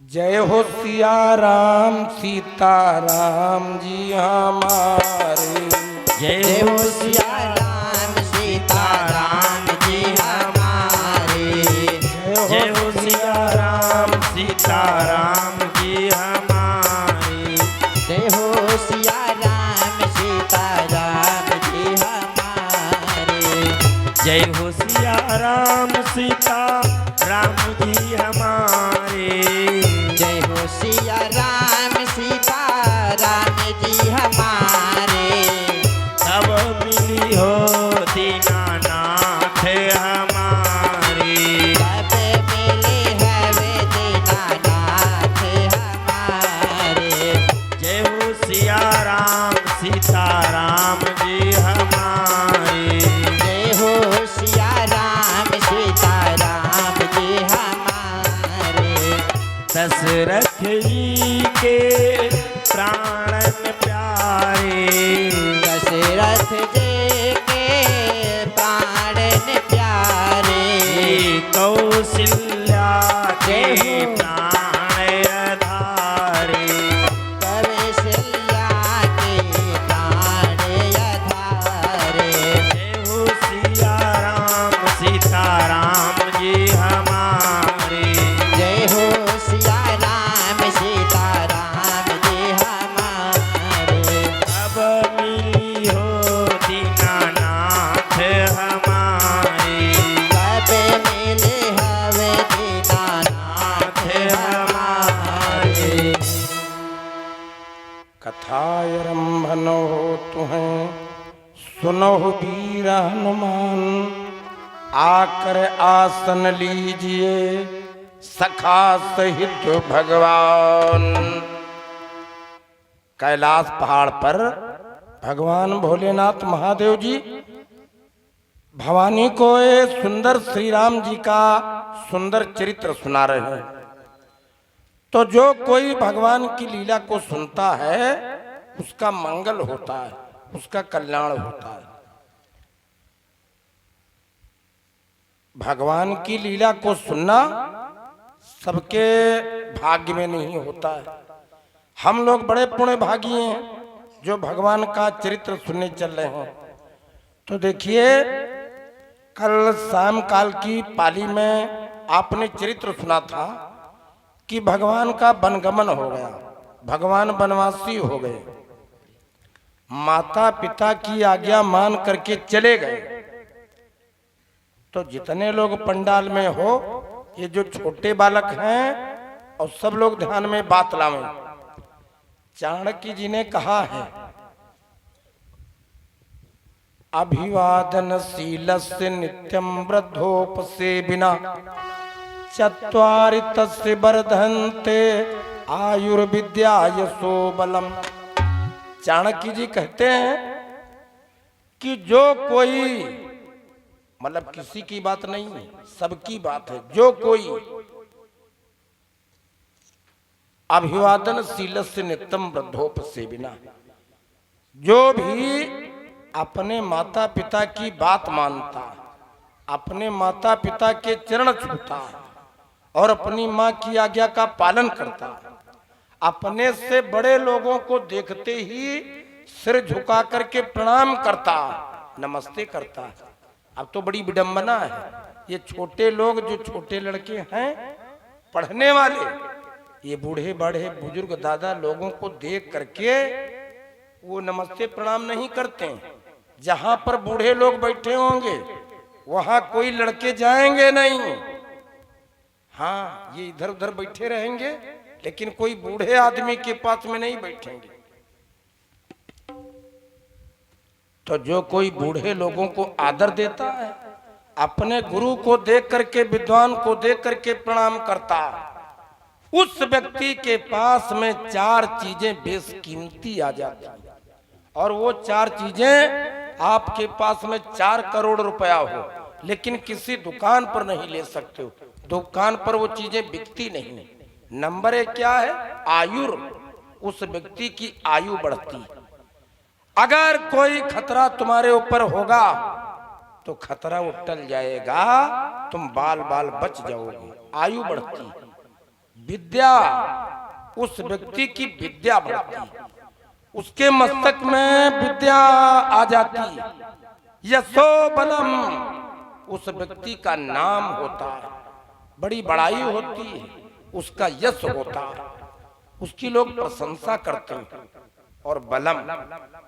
जय हो सिया राम सीताराम जी हमारे। जय हो सिया राम सीताराम जी हमारे। जय हो सिया राम सीताराम जी हमारे। जय हो सिया राम सीताराम जी हमारे। जय हो सिया राम सीता राम जी हमारे। जय हो सिया राम सीताराम जी हमारे। तब मिली हो दीनानाथ हमारे। तब मिले हवे दीनानाथ हमारे। जय हो सिया राम सीताराम जी हमारे। जय हो सिया राम सीताराम जी हमारे। दशरथ जी के प्राणन प्यारे। दशरथ जी के प्राणन प्यारे। कौशल्या के प्राण आधारे। कौशल्या के प्राण आधारे। जय हो सिया राम सीताराम जी हमारे। जय हो सिया राम सीताराम जी हमारे। अब मिली हो दीनानाथ हमारे। कब मिले हवे दीनानाथ हमारे। कथारंभन हो तुम्हें सुनो वीर हनुमान। आकर आसन लीजिए सखा सहित भगवान। कैलाश पहाड़ पर भगवान भोलेनाथ महादेव जी भवानी को ये सुंदर श्री राम जी का सुंदर चरित्र सुना रहे हैं। तो जो कोई भगवान की लीला को सुनता है उसका मंगल होता है, उसका कल्याण होता है। भगवान की लीला को सुनना सबके भाग्य में नहीं होता है। हम लोग बड़े पुण्य भागी हैं जो भगवान का चरित्र सुनने चल रहे हैं। तो देखिए कल शाम काल की पाली में आपने चरित्र सुना था कि भगवान का वनगमन हो गया, भगवान वनवासी हो गए, माता पिता की आज्ञा मान करके चले गए। तो जितने लोग पंडाल में हो, ये जो छोटे बालक हैं और सब लोग ध्यान में बात लावें। चाणक्य जी ने कहा है अभिवादनशीलस्य नित्यं वृद्धोपसेविना चत्वारि तस्य वर्धन्ते आयुर्विद्या यशो बलम। चाणक्य जी कहते हैं कि जो कोई, मतलब किसी की बात नहीं है, सबकी बात है, जो कोई अभिवादनशीलस्य नित्यं वृद्धोपसेविना, जो भी अपने माता पिता की बात मानता, अपने माता पिता के चरण छूता और अपनी माँ की आज्ञा का पालन करता, अपने से बड़े लोगों को देखते ही सिर झुका करके प्रणाम करता, नमस्ते करता। अब तो बड़ी विडंबना है, ये छोटे लोग जो छोटे लड़के हैं पढ़ने वाले, ये बूढ़े बड़े बुजुर्ग दादा लोगों को देख करके वो नमस्ते प्रणाम नहीं करते हैं। जहां पर बूढ़े लोग बैठे होंगे वहां कोई लड़के जाएंगे नहीं। हाँ, ये इधर उधर बैठे रहेंगे लेकिन कोई बूढ़े आदमी के पास में नहीं बैठेंगे। तो जो कोई बूढ़े लोगों को आदर देता है, अपने गुरु को देख करके, विद्वान को देख करके प्रणाम करता, उस व्यक्ति के पास में चार चीजें बेशकीमती आ जाती हैं। और वो चार चीजें आपके पास में 4 करोड़ रुपया हो लेकिन किसी दुकान पर नहीं ले सकते हो, दुकान पर वो चीजें बिकती नहीं। नंबर 1 क्या है? आयुर, उस व्यक्ति की आयु बढ़ती। अगर कोई खतरा तुम्हारे ऊपर होगा तो खतरा वो टल जाएगा, तुम बाल बाल बच जाओगे, आयु बढ़ती। विद्या, उस व्यक्ति की विद्या बढ़ती, उसके मस्तक में विद्या आ जाती। यशो बलम, उस व्यक्ति का नाम होता है, बड़ी बड़ाई होती है, उसका यश होता है, उसकी लोग प्रशंसा करते हैं। और बलम,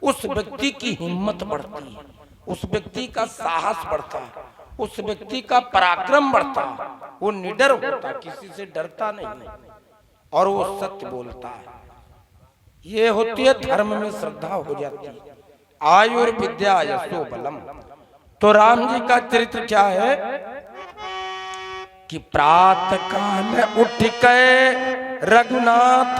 उस व्यक्ति की हिम्मत बढ़ती है, उस व्यक्ति का साहस बढ़ता है, उस व्यक्ति का पराक्रम बढ़ता है, वो निडर होता, किसी से डरता नहीं और वो सत्य बोलता है। ये होती है धर्म में श्रद्धा हो जाती है। आयुर्विद्या यशो बलम। तो राम जी का चरित्र क्या है कि प्रातः काल उठ के रघुनाथ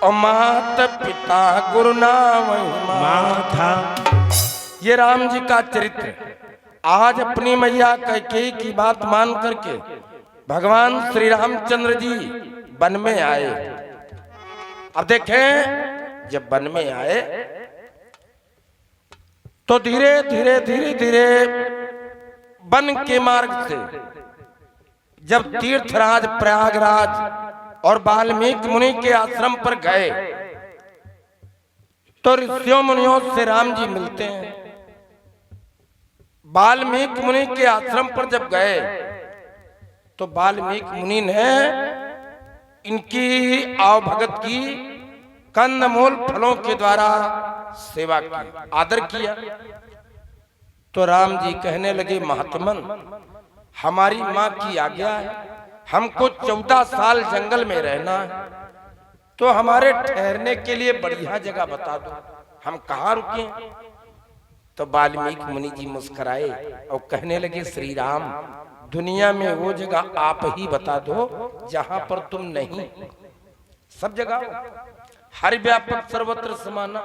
और मात पिता गुरु नाम माथा। ये राम जी का चरित्र। आज अपनी मैया कैकेयी की बात मान करके भगवान श्री रामचंद्र जी वन में आए। अब देखें, जब वन में आए तो धीरे धीरे धीरे धीरे वन के मार्ग से जब तीर्थराज प्रयागराज और वाल्मीकि मुनि के आश्रम पर गए तो ऋषियों मुनियों से राम जी मिलते हैं। वाल्मीकि मुनि के आश्रम पर जब गए तो वाल्मीकि मुनि ने इनकी आवभगत की, कंदमूल फलों के द्वारा सेवा की, आदर किया। तो राम जी कहने लगे, महात्मन हमारी माँ की आज्ञा है, हमको 14 साल जंगल में रहना है, तो हमारे ठहरने के लिए बढ़िया जगह बता दो, हम कहाँ रुकें। तो वाल्मीकि मुनि जी मुस्कुराए और कहने लगे, श्री राम दुनिया में वो जगह आप ही बता दो जहां पर तुम नहीं, सब जगह हर व्यापक सर्वत्र समाना।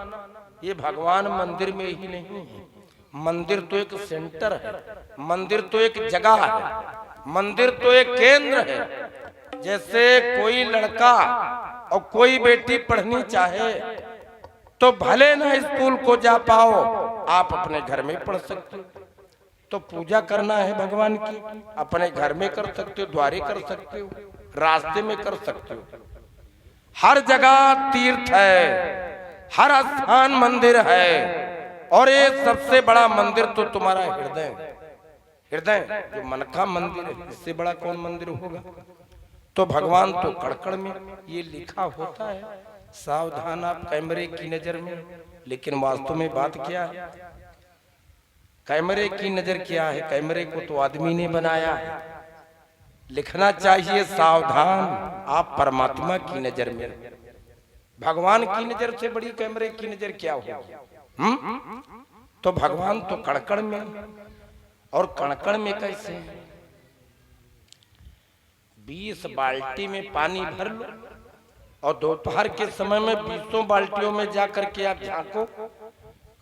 ये भगवान मंदिर में ही नहीं है, मंदिर तो एक सेंटर है, मंदिर तो एक जगह है, मंदिर तो एक केंद्र है। जैसे कोई लड़का और कोई बेटी पढ़नी चाहे तो भले ना स्कूल को जा पाओ, आप अपने घर में पढ़ सकते हो। तो पूजा करना है भगवान की, अपने घर में कर सकते हो, द्वारे कर सकते हो, रास्ते में कर सकते हो। हर जगह तीर्थ है, हर स्थान मंदिर है। और ये सबसे बड़ा मंदिर तो तुम्हारा हृदय, हृदय जो मन का मंदिर है, इससे बड़ा कौन मंदिर होगा। तो भगवान तो कड़कड़ में ये लिखा होता है, सावधान आप कैमरे की नजर में। लेकिन वास्तव में बात क्या है, कैमरे की नजर क्या है, कैमरे को तो आदमी ने बनाया है। लिखना चाहिए सावधान आप परमात्मा की नजर में। भगवान की नजर से बड़ी कैमरे की नजर क्या हो। तो भगवान तो कड़कड़ में, और कड़कड़ में कैसे, 20 बाल्टी में पानी भर लो और दोपहर के समय में 20 बाल्टियों में जाकर के आप झांको,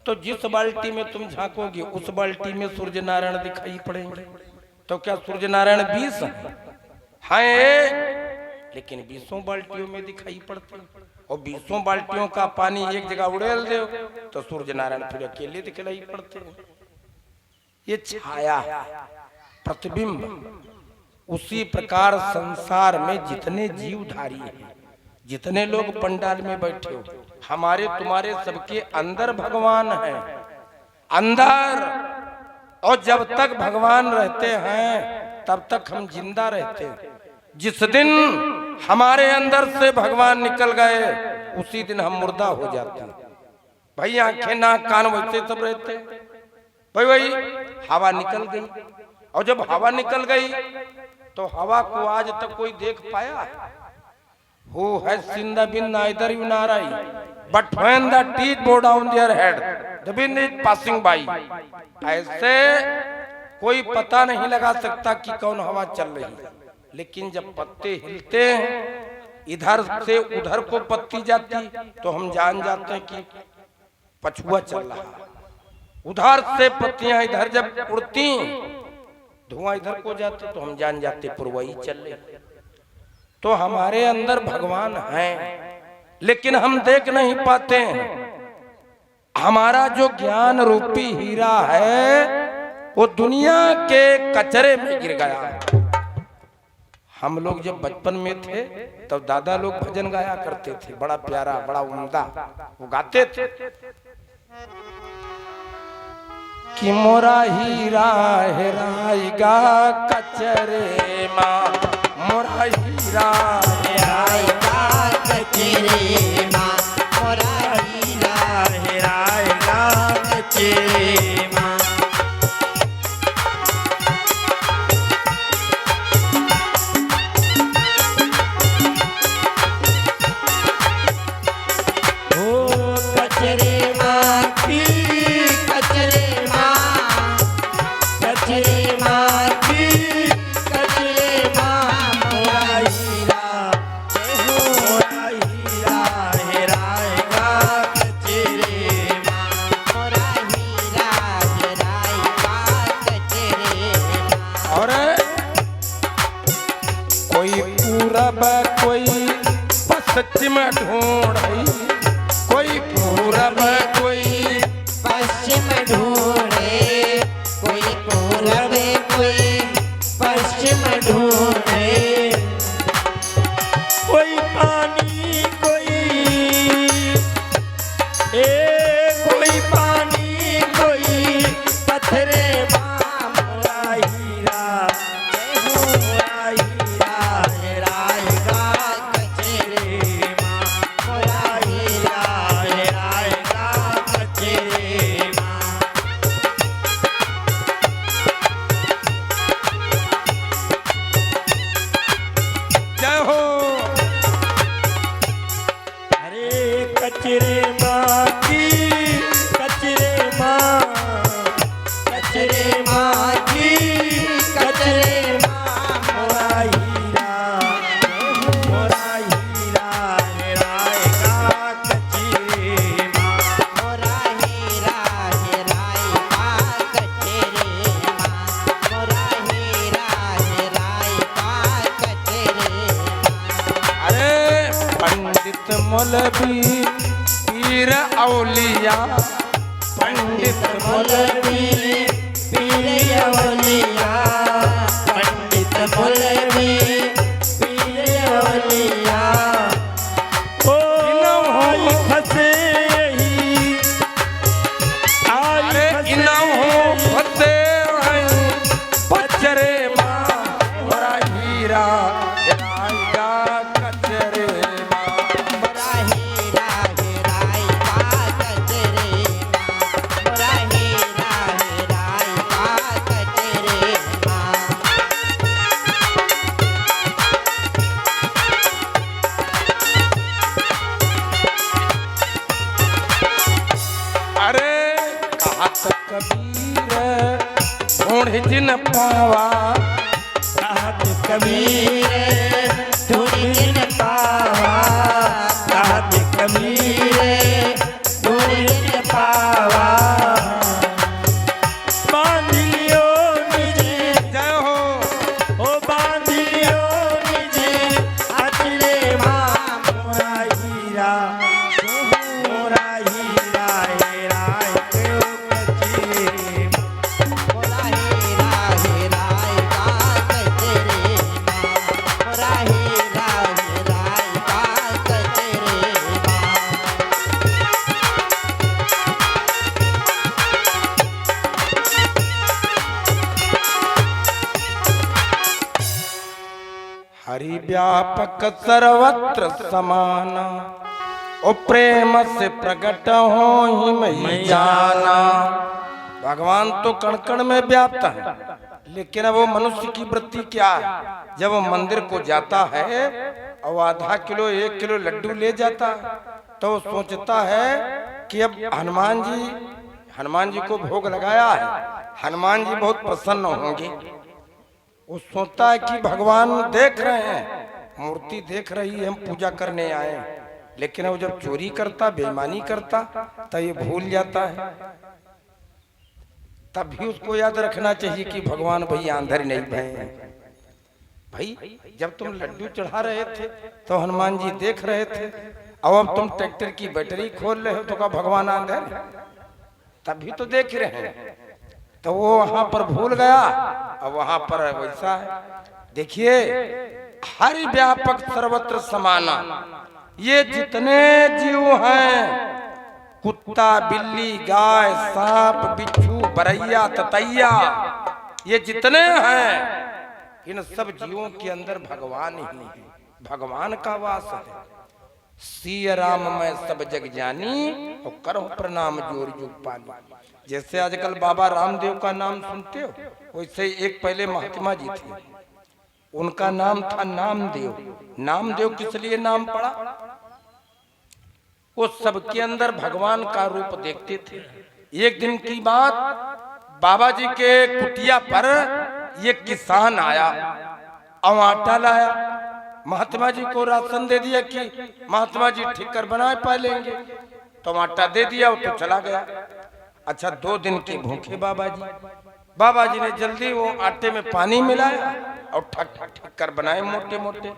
तो जिस बाल्टी में तुम झांकोगे उस बाल्टी में सूर्य नारायण दिखाई पड़ेंगे। तो क्या सूर्य नारायण 20 हैं, लेकिन 20 बाल्टियों में दिखाई पड़ते, और 20 बाल्टियों का पानी एक जगह उड़ेल दो तो सूर्य नारायण फिर अकेले दिखाई पड़ते हैं। ये छाया, प्रतिबिंब। उसी प्रकार संसार में जितने जीवधारी हैं, जितने लोग पंडाल में बैठे हो, हमारे तुम्हारे सबके अंदर भगवान है, अंदर। और जब तक भगवान रहते हैं तब तक हम जिंदा रहते हैं। जिस दिन हमारे अंदर से भगवान निकल गए उसी दिन हम मुर्दा हो जाते हैं। भाई आंखें नाक कान वैसे सब रहते हैं, भाई वही हवा निकल गई। और जब हवा निकल गई तो हवा को आज तक कोई देख पाया? Who has seen the wind, neither you nor I, but when the teeth bow down their head, the wind is passing by. ऐसे कोई पता नहीं लगा सकता कि कौन हवा चल रही है, लेकिन जब पत्ते हिलते हैं, इधर से उधर को पत्ती जाती, तो हम जान जाते हैं कि पछुआ चल रहा। उधर से पत्तियां इधर जब उड़ती, धुआं इधर को जाते, तो हम जान जाते पुरवाई चल रही। तो हमारे अंदर भगवान है, लेकिन हम देख नहीं पाते हैं। हमारा जो ज्ञान रूपी हीरा है वो दुनिया के कचरे में गिर गया। हम लोग जब बचपन में थे तब दादा लोग भजन गाया करते थे, बड़ा प्यारा बड़ा उम्दा वो गाते थे कि मोरा हीरा हेराएगा कचरे माँ, मोरा हीरा हेराएगा कचरे माँ, मोरा हीरा हेराएगा कचरे माँ। कोई पश्चिम ढूंढई, कोई पूरब कोई पश्चिम ढूंढे, कोई पूरब कोई पश्चिम ढूंढे, कोई पानी कोई कोई पानी कोई पत्थरे मोरा हीरा मोरा हीरा हेराएगा कचरे माँ, मोरा हीरा हेराएगा कचरे माँ। जय हो। अरे कचरे माँ की, कचरे माँ, कचरे माँ की, कचरे माँ, मोरा हीरा, मोरा हीरा हेराएगा कचरे माँ, मोरा हीरा हेराएगा कचरे माँ, मोरा हीरा हेराएगा कचरे माँ। अरे पंडित मौलवी पीर औलिया, पंडित मौलवी पीर औलिया, पंडित मौलवी पीर औलिया, ओ आई फंसे ही, अरे इनाहो फते पचरे माँ, मोरा हीरा हेराएगा कचरे माँ। मोरा हीरा हेराएगा कचरे माँ, मोरा हीरा हेराएगा कचरे माँ। अरे कहत कबीर ढूंढ जिन पावा, कहत कबीर ढूंढ जिन पावा, कहत कबीर ढूंढ जिन पावा, बांध लियो निजे, जय हो। ओ बांध लियो निजे अचरे माँ, मोरा हीरा, मोरा हीरा हेराएगा कचरे माँ, मोरा हीरा हेराएगा कचरे माँ, मोरा हीरा हेराएगा कचरे माँ। हरि व्यापक सर्वत्र समाना, ओ प्रेम से प्रकट हो ही मैं जाना। भगवान तो कण कण में व्याप्त है, लेकिन अब वो मनुष्य की वृत्ति क्या है? जब वो मंदिर को जाता है और आधा किलो 1 किलो लड्डू ले जाता है तो वो सोचता है कि अब हनुमान जी को भोग लगाया है, हनुमान जी बहुत प्रसन्न होंगे। वो सोचता है कि भगवान देख रहे हैं, मूर्ति देख रही है, हम पूजा करने आए हैं। लेकिन वो जब चोरी करता, बेईमानी करता, तो ये भूल जाता है। तब भी उसको याद रखना चाहिए कि भगवान भैया अंधर नहीं भये। भाई जब तुम लड्डू चढ़ा रहे थे तो हनुमान जी देख रहे थे, और अब तुम ट्रैक्टर की बैटरी खोल रहे हो तो क्या भगवान अंधर? तभी तो देख रहे हैं। तो वो वहां पर भूल गया, अब वहां पर वैसा है। देखिए हरि व्यापक सर्वत्र समाना। ये जितने जीव हैं, कुत्ता, बिल्ली, गाय, सांप, बिच्छू, बरैया, ततैया, ये जितने हैं, इन सब जीवों के अंदर भगवान ही है, भगवान का वास है। सिय राम मैं सब जग जानी, और करो प्रणाम जोर जुग पानी। जैसे आजकल बाबा रामदेव का नाम सुनते हो, वैसे ही एक पहले महात्मा जी थे, उनका नाम था नामदेव। नामदेव किस लिए नाम पड़ा? वो सबके अंदर भगवान का रूप देखते थे। एक दिन की बात, बाबा जी के कुटिया पर ये किसान आया और आटा लाया। महात्मा जी को राशन दे दिया कि महात्मा जी ठीक कर बनाए पा लेंगे, तो आटा दे दिया, वो तो चला गया। अच्छा, 2 दिन के भूखे बाबा जी ने जल्दी वो आटे में पानी मिलाया और ठक ठक कर बनाए, मोटे मोटे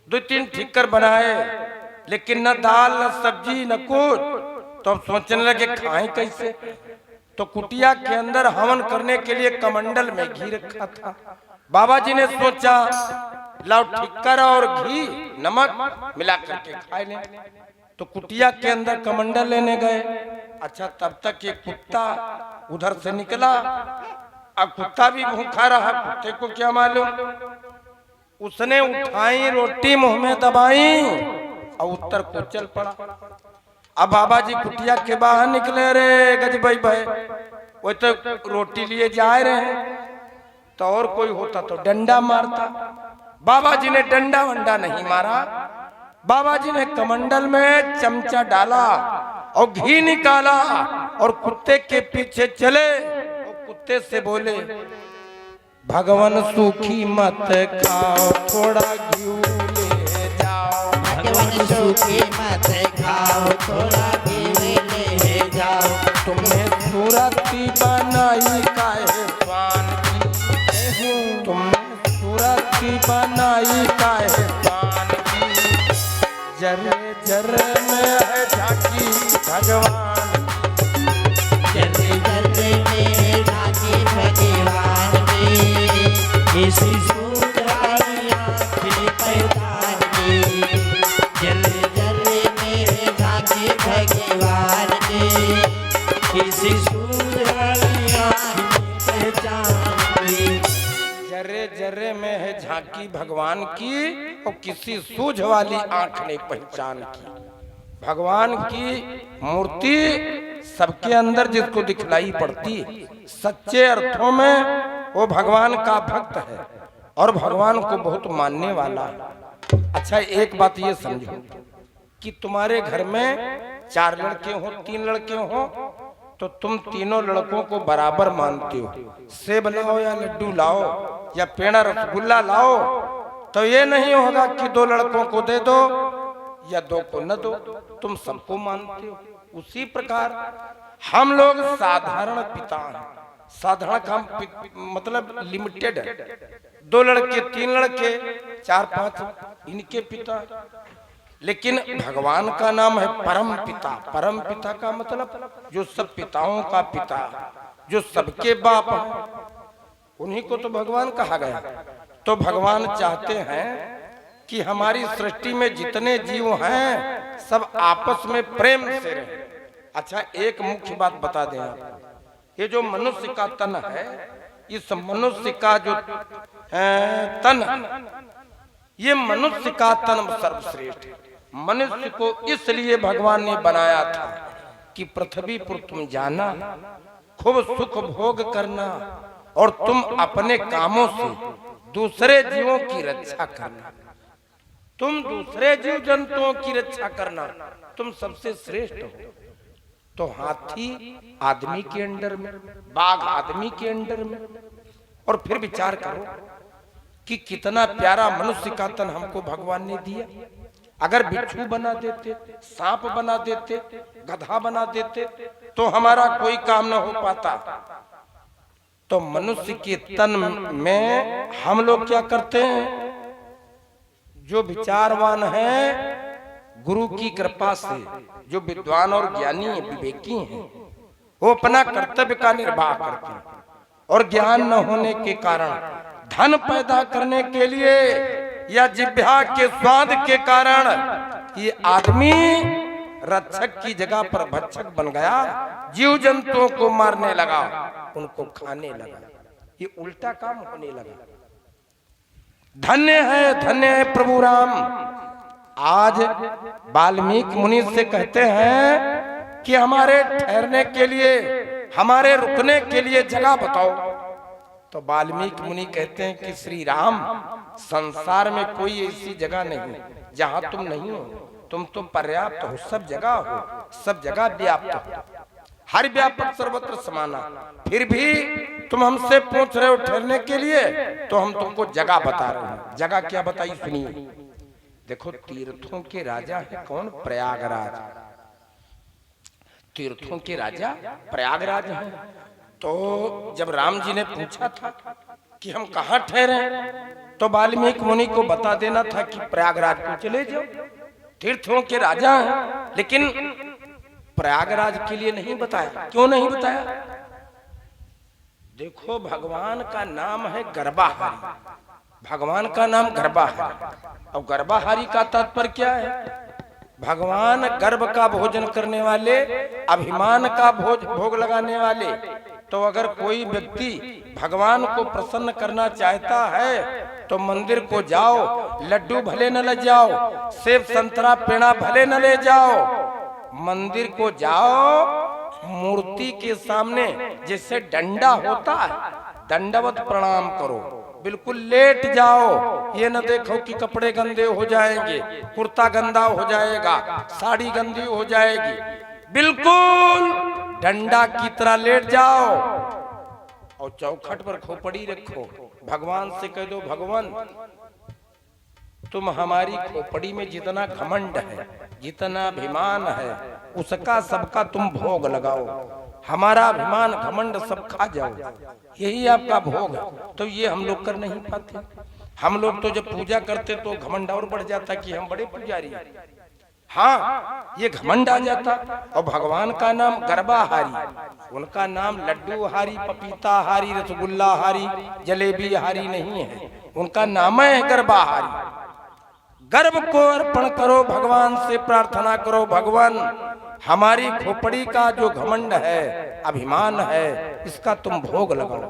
2-3 ठीक कर बनाए, लेकिन न दाल न सब्जी न कुछ। तो अब सोचने लगे खाएं कैसे। तो कुटिया के अंदर हवन करने के लिए कमंडल में घी रखा था। बाबा जी ने सोचा लाओ ठिक्कर और घी नमक मिला करके खाए लें। तो कुटिया के अंदर कमंडल लेने गए। अच्छा, तब तक ये कुत्ता उधर से निकला। अब कुत्ता भी भूखा रहा, कुत्ते को क्या मालूम, उसने उठाई रोटी मुंह में दबाई और उत्तर को चल पड़ा। अब बाबा जी कुटिया के बाहर निकले, रे गजबई भाई, वो तो रोटी लिए जा रहे हैं, तो और कोई होता तो डंडा मारता। बाबा जी ने डंडा वंडा नहीं मारा। बाबा जी ने कमंडल में चमचा डाला और घी निकाला और कुत्ते के पीछे चले और कुत्ते से बोले, भगवान सूखी मत खाओ, थोड़ा घी ले जाओ। भगवान सूखी मत खाओ, थोड़ा घी ले जाओ। तुमने सूरती बनाई काहे स्वान की, तुमने सूरती बनाई काहे स्वान की। जरे जरे में है झांकी भगवान, जरे जरे में झांकी भगवान की। इसी सूत्राई आँखें पहचान की। जरे जरे में झांकी भगवान की। इसी सूत्राई आँखें पहचान की। जरे जरे में है झांकी भगवान की, और किसी सूझ वाली आंख ने पहचान की। भगवान की मूर्ति सबके अंदर जिसको दिखलाई पड़ती, सच्चे अर्थों में वो भगवान का भक्त है और भगवान को बहुत मानने वाला। अच्छा, एक बात ये समझो कि तुम्हारे घर में 4 लड़के हो, 3 लड़के हो, तो तुम तीनों लड़कों को बराबर मानते हो। सेब लाओ या लड्डू लाओ या पेड़ा रसगुल्ला लाओ, तो ये नहीं होगा कि 2 लड़कों को दे दो या 2 को न दो, तुम सबको मानते हो। उसी प्रकार हम लोग साधारण पिता हैं। साधारण का मतलब लिमिटेड है। 2 लड़के, 3 लड़के, 4-5 इनके पिता। लेकिन भगवान का नाम है परम पिता। परम पिता का मतलब जो सब पिताओं का पिता, जो सबके बाप है, उन्हीं को तो भगवान कहा गया। तो भगवान चाहते हैं कि हमारी सृष्टि में जितने जीव हैं सब आपस में प्रेम से रहें। अच्छा, एक मुख्य बात बता दें आप, ये जो मनुष्य का तन है, इस मनुष्य का जो तन, ये मनुष्य का तन सर्वश्रेष्ठ है। मनुष्य को इसलिए भगवान ने बनाया था कि पृथ्वी पर तुम जाना, खूब सुख भोग करना और तुम अपने कामों से दूसरे जीवों की रक्षा करना। तुम दूसरे जीव जंतुओं की रक्षा करना, तुम सबसे श्रेष्ठ हो। तो हाथी आदमी के अंडर में, बाघ आदमी के अंडर में। और फिर विचार करो कि कितना प्यारा मनुष्य का तन हमको भगवान ने दिया। अगर बिच्छू बना देते, सांप बना देते, गधा बना देते, तो हमारा कोई काम न हो पाता। तो मनुष्य के तन में हम लोग क्या करते हैं, जो विचारवान हैं, गुरु की कृपा से जो विद्वान और ज्ञानी विवेकी हैं, वो अपना कर्तव्य का निर्वाह करते हैं। और ज्ञान न होने के कारण धन पैदा करने के लिए या जिह्वा के स्वाद के कारण ये आदमी रक्षक की जगह पर भक्षक बन गया, जीव जंतुओं को मारने लगा, उनको खाने लगा। ये उल्टा काम होने लगा। धन्य है प्रभु राम। आज वाल्मीकि मुनि से कहते हैं कि हमारे ठहरने के लिए, हमारे रुकने के लिए जगह बताओ। तो वाल्मीकि मुनि कहते हैं कि श्री राम, संसार में कोई ऐसी जगह नहीं जहां तुम नहीं हो। तुम तो पर्याप्त हो, सब जगह हो, सब जगह व्याप्त हो, हर व्यापक सर्वत्र समाना। फिर भी तुम हमसे पूछ रहे हो ठहरने के लिए, तो हम तुमको जगह बता रहे हैं। जगह क्या बताई सुनिए। देखो, तीर्थों के राजा है कौन? प्रयागराज। तीर्थों के राजा प्रयागराज हैं। तो जब राम जी ने पूछा था कि हम कहाँ ठहरे, तो वाल्मीकि मुनि को बता देना था कि प्रयागराज को चले जाओ, तीर्थों के राजा हैं। लेकिन प्रयागराज के लिए नहीं बताया। क्यों नहीं बताया? देखो, भगवान का नाम है गर्भाहारी। भगवान का नाम गर्भाहारी। और गर्भाहारी का तात्पर्य क्या है? भगवान गर्भ का भोजन करने वाले, अभिमान का भोग लगाने वाले। तो अगर कोई व्यक्ति भगवान को प्रसन्न करना चाहता है तो मंदिर को जाओ, लड्डू भले न ले जाओ, सेब संतरा पेड़ा भले न ले जाओ, मंदिर को जाओ, मूर्ति के सामने जैसे डंडा होता है दंडवत प्रणाम करो, बिल्कुल लेट जाओ। ये न देखो कि कपड़े गंदे हो जाएंगे, कुर्ता गंदा हो जाएगा, साड़ी गंदी हो जाएगी, बिल्कुल डंडा की तरह लेट जाओ और चौखट पर खोपड़ी रखो। भगवान से कह दो, भगवान तुम हमारी खोपड़ी में जितना घमंड है, जितना अभिमान है, उसका सबका तुम भोग लगाओ। हमारा अभिमान घमंड सब खा जाओ, यही आपका भोग है। तो ये हम लोग कर नहीं पाते। हम लोग तो जब पूजा करते तो घमंड और बढ़ जाता कि हम बड़े पुजारी हैं। हाँ, ये घमंड आ जाता। और भगवान का नाम गर्भाहारी, उनका नाम लड्डू हारी, पपीता हारी, रसगुल्ला हारी, जलेबी हारी नहीं है। उनका नाम है गर्भाहारी। गर्भ को अर्पण करो, भगवान से प्रार्थना करो, भगवान हमारी खोपड़ी का जो घमंड है, अभिमान है, इसका तुम भोग लगाओ।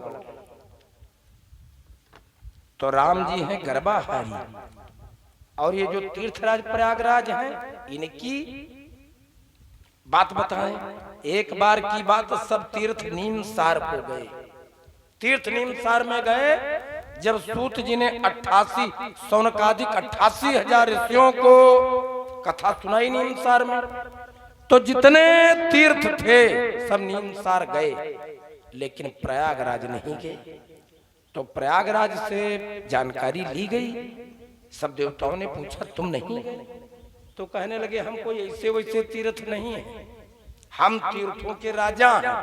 तो राम जी हैं गर्भाहारी। और ये जो तीर्थराज प्रयागराज हैं, इनकी बात बताएं। एक बार की बात, सब तीर्थ नीमसार को गए। तीर्थ नीमसार में गए जब सूत जी ने 88 सौनकादिक 88,000 ऋषियों को कथा सुनाई नीमसार में, तो जितने तीर्थ थे सब नीमसार गए, लेकिन प्रयागराज नहीं गए। तो प्रयागराज से जानकारी ली गई। सब देवताओं ने पूछा, तुम नहीं गए? तो कहने लगे, हम कोई ऐसे वैसे तीर्थ नहीं है, हम तीर्थों के राजा हैं।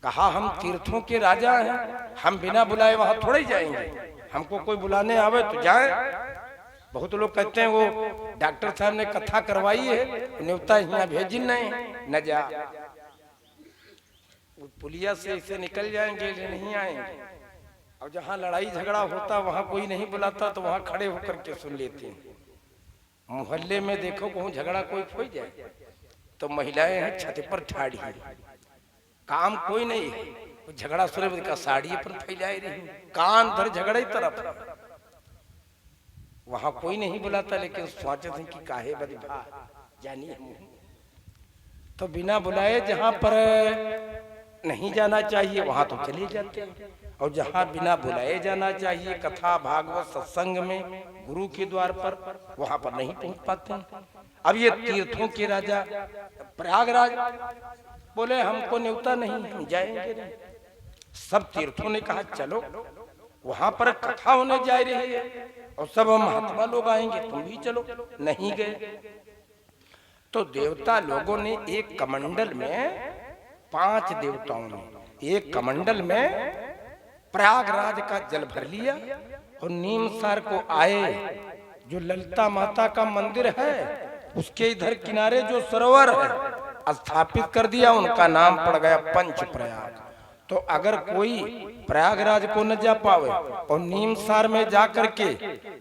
कहा, हम तीर्थों के राजा हैं, हम बिना बुलाए वहां थोड़े ही जाएंगे। हमको कोई बुलाने आवे तो जाए। बहुत लोग कहते हैं वो डॉक्टर साहब ने कथा करवाई है, न्योता यहाँ भेजी नहीं, न जा, पुलिया से इसे निकल जाएंगे, नहीं आएंगे। और जहाँ लड़ाई झगड़ा होता वहां कोई नहीं बुलाता तो वहां खड़े होकर के सुन लेते हैं। मोहल्ले में देखो कहूँ झगड़ा कोई हो जाए तो महिलाएं हैं छत पर ठाड़ी, काम कोई नहीं है, झगड़ा सुने का साड़ी पर फैलाई रही, कान धर झगड़े तरफ। वहां कोई नहीं बुलाता, लेकिन सोचते हैं कि काहे बदभा जानिए। तो बिना बुलाए जहां पर नहीं जाना चाहिए वहां तो चले जाते हैं, और जहां बिना बुलाए जाना चाहिए कथा भागवत सत्संग में गुरु के द्वार पर, वहां पर नहीं पहुंच पाते हैं। अब ये तीर्थों के राजा प्रयागराज बोले, हमको न्योता नहीं, हम जाएंगे नहीं। सब तीर्थों ने कहा, चलो वहां पर कथा होने जा रही है और सब महात्मा लोग आएंगे, तुम भी चलो। नहीं गए। तो देवता लोगों ने एक कमंडल में, 5 देवताओं ने एक कमंडल में प्रयागराज का जल भर लिया और नीमसार को आए। जो ललिता माता का मंदिर है उसके इधर किनारे जो सरोवर है स्थापित कर दिया, उनका नाम पड़ गया पंच प्रयाग। तो अगर कोई प्रयागराज को न जा पावे और नीमसार में जा करके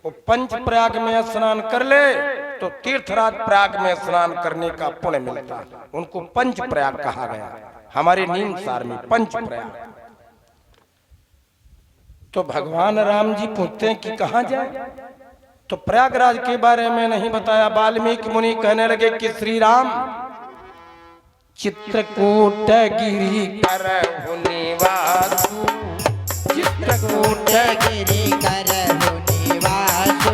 वो पंच प्रयाग में स्नान कर ले तो तीर्थराज प्रयाग में स्नान करने का पुण्य मिलता है। उनको पंच प्रयाग कहा गया। हमारे नीमसार में पंच प्रयाग। तो भगवान राम जी पूछते हैं कि कहाँ जाए, तो प्रयागराज के बारे में नहीं बताया। वाल्मीकि मुनि कहने लगे कि श्री राम चित्रकूट गिरी करहु निवासु, चित्रकूट गिरि करहु निवासु,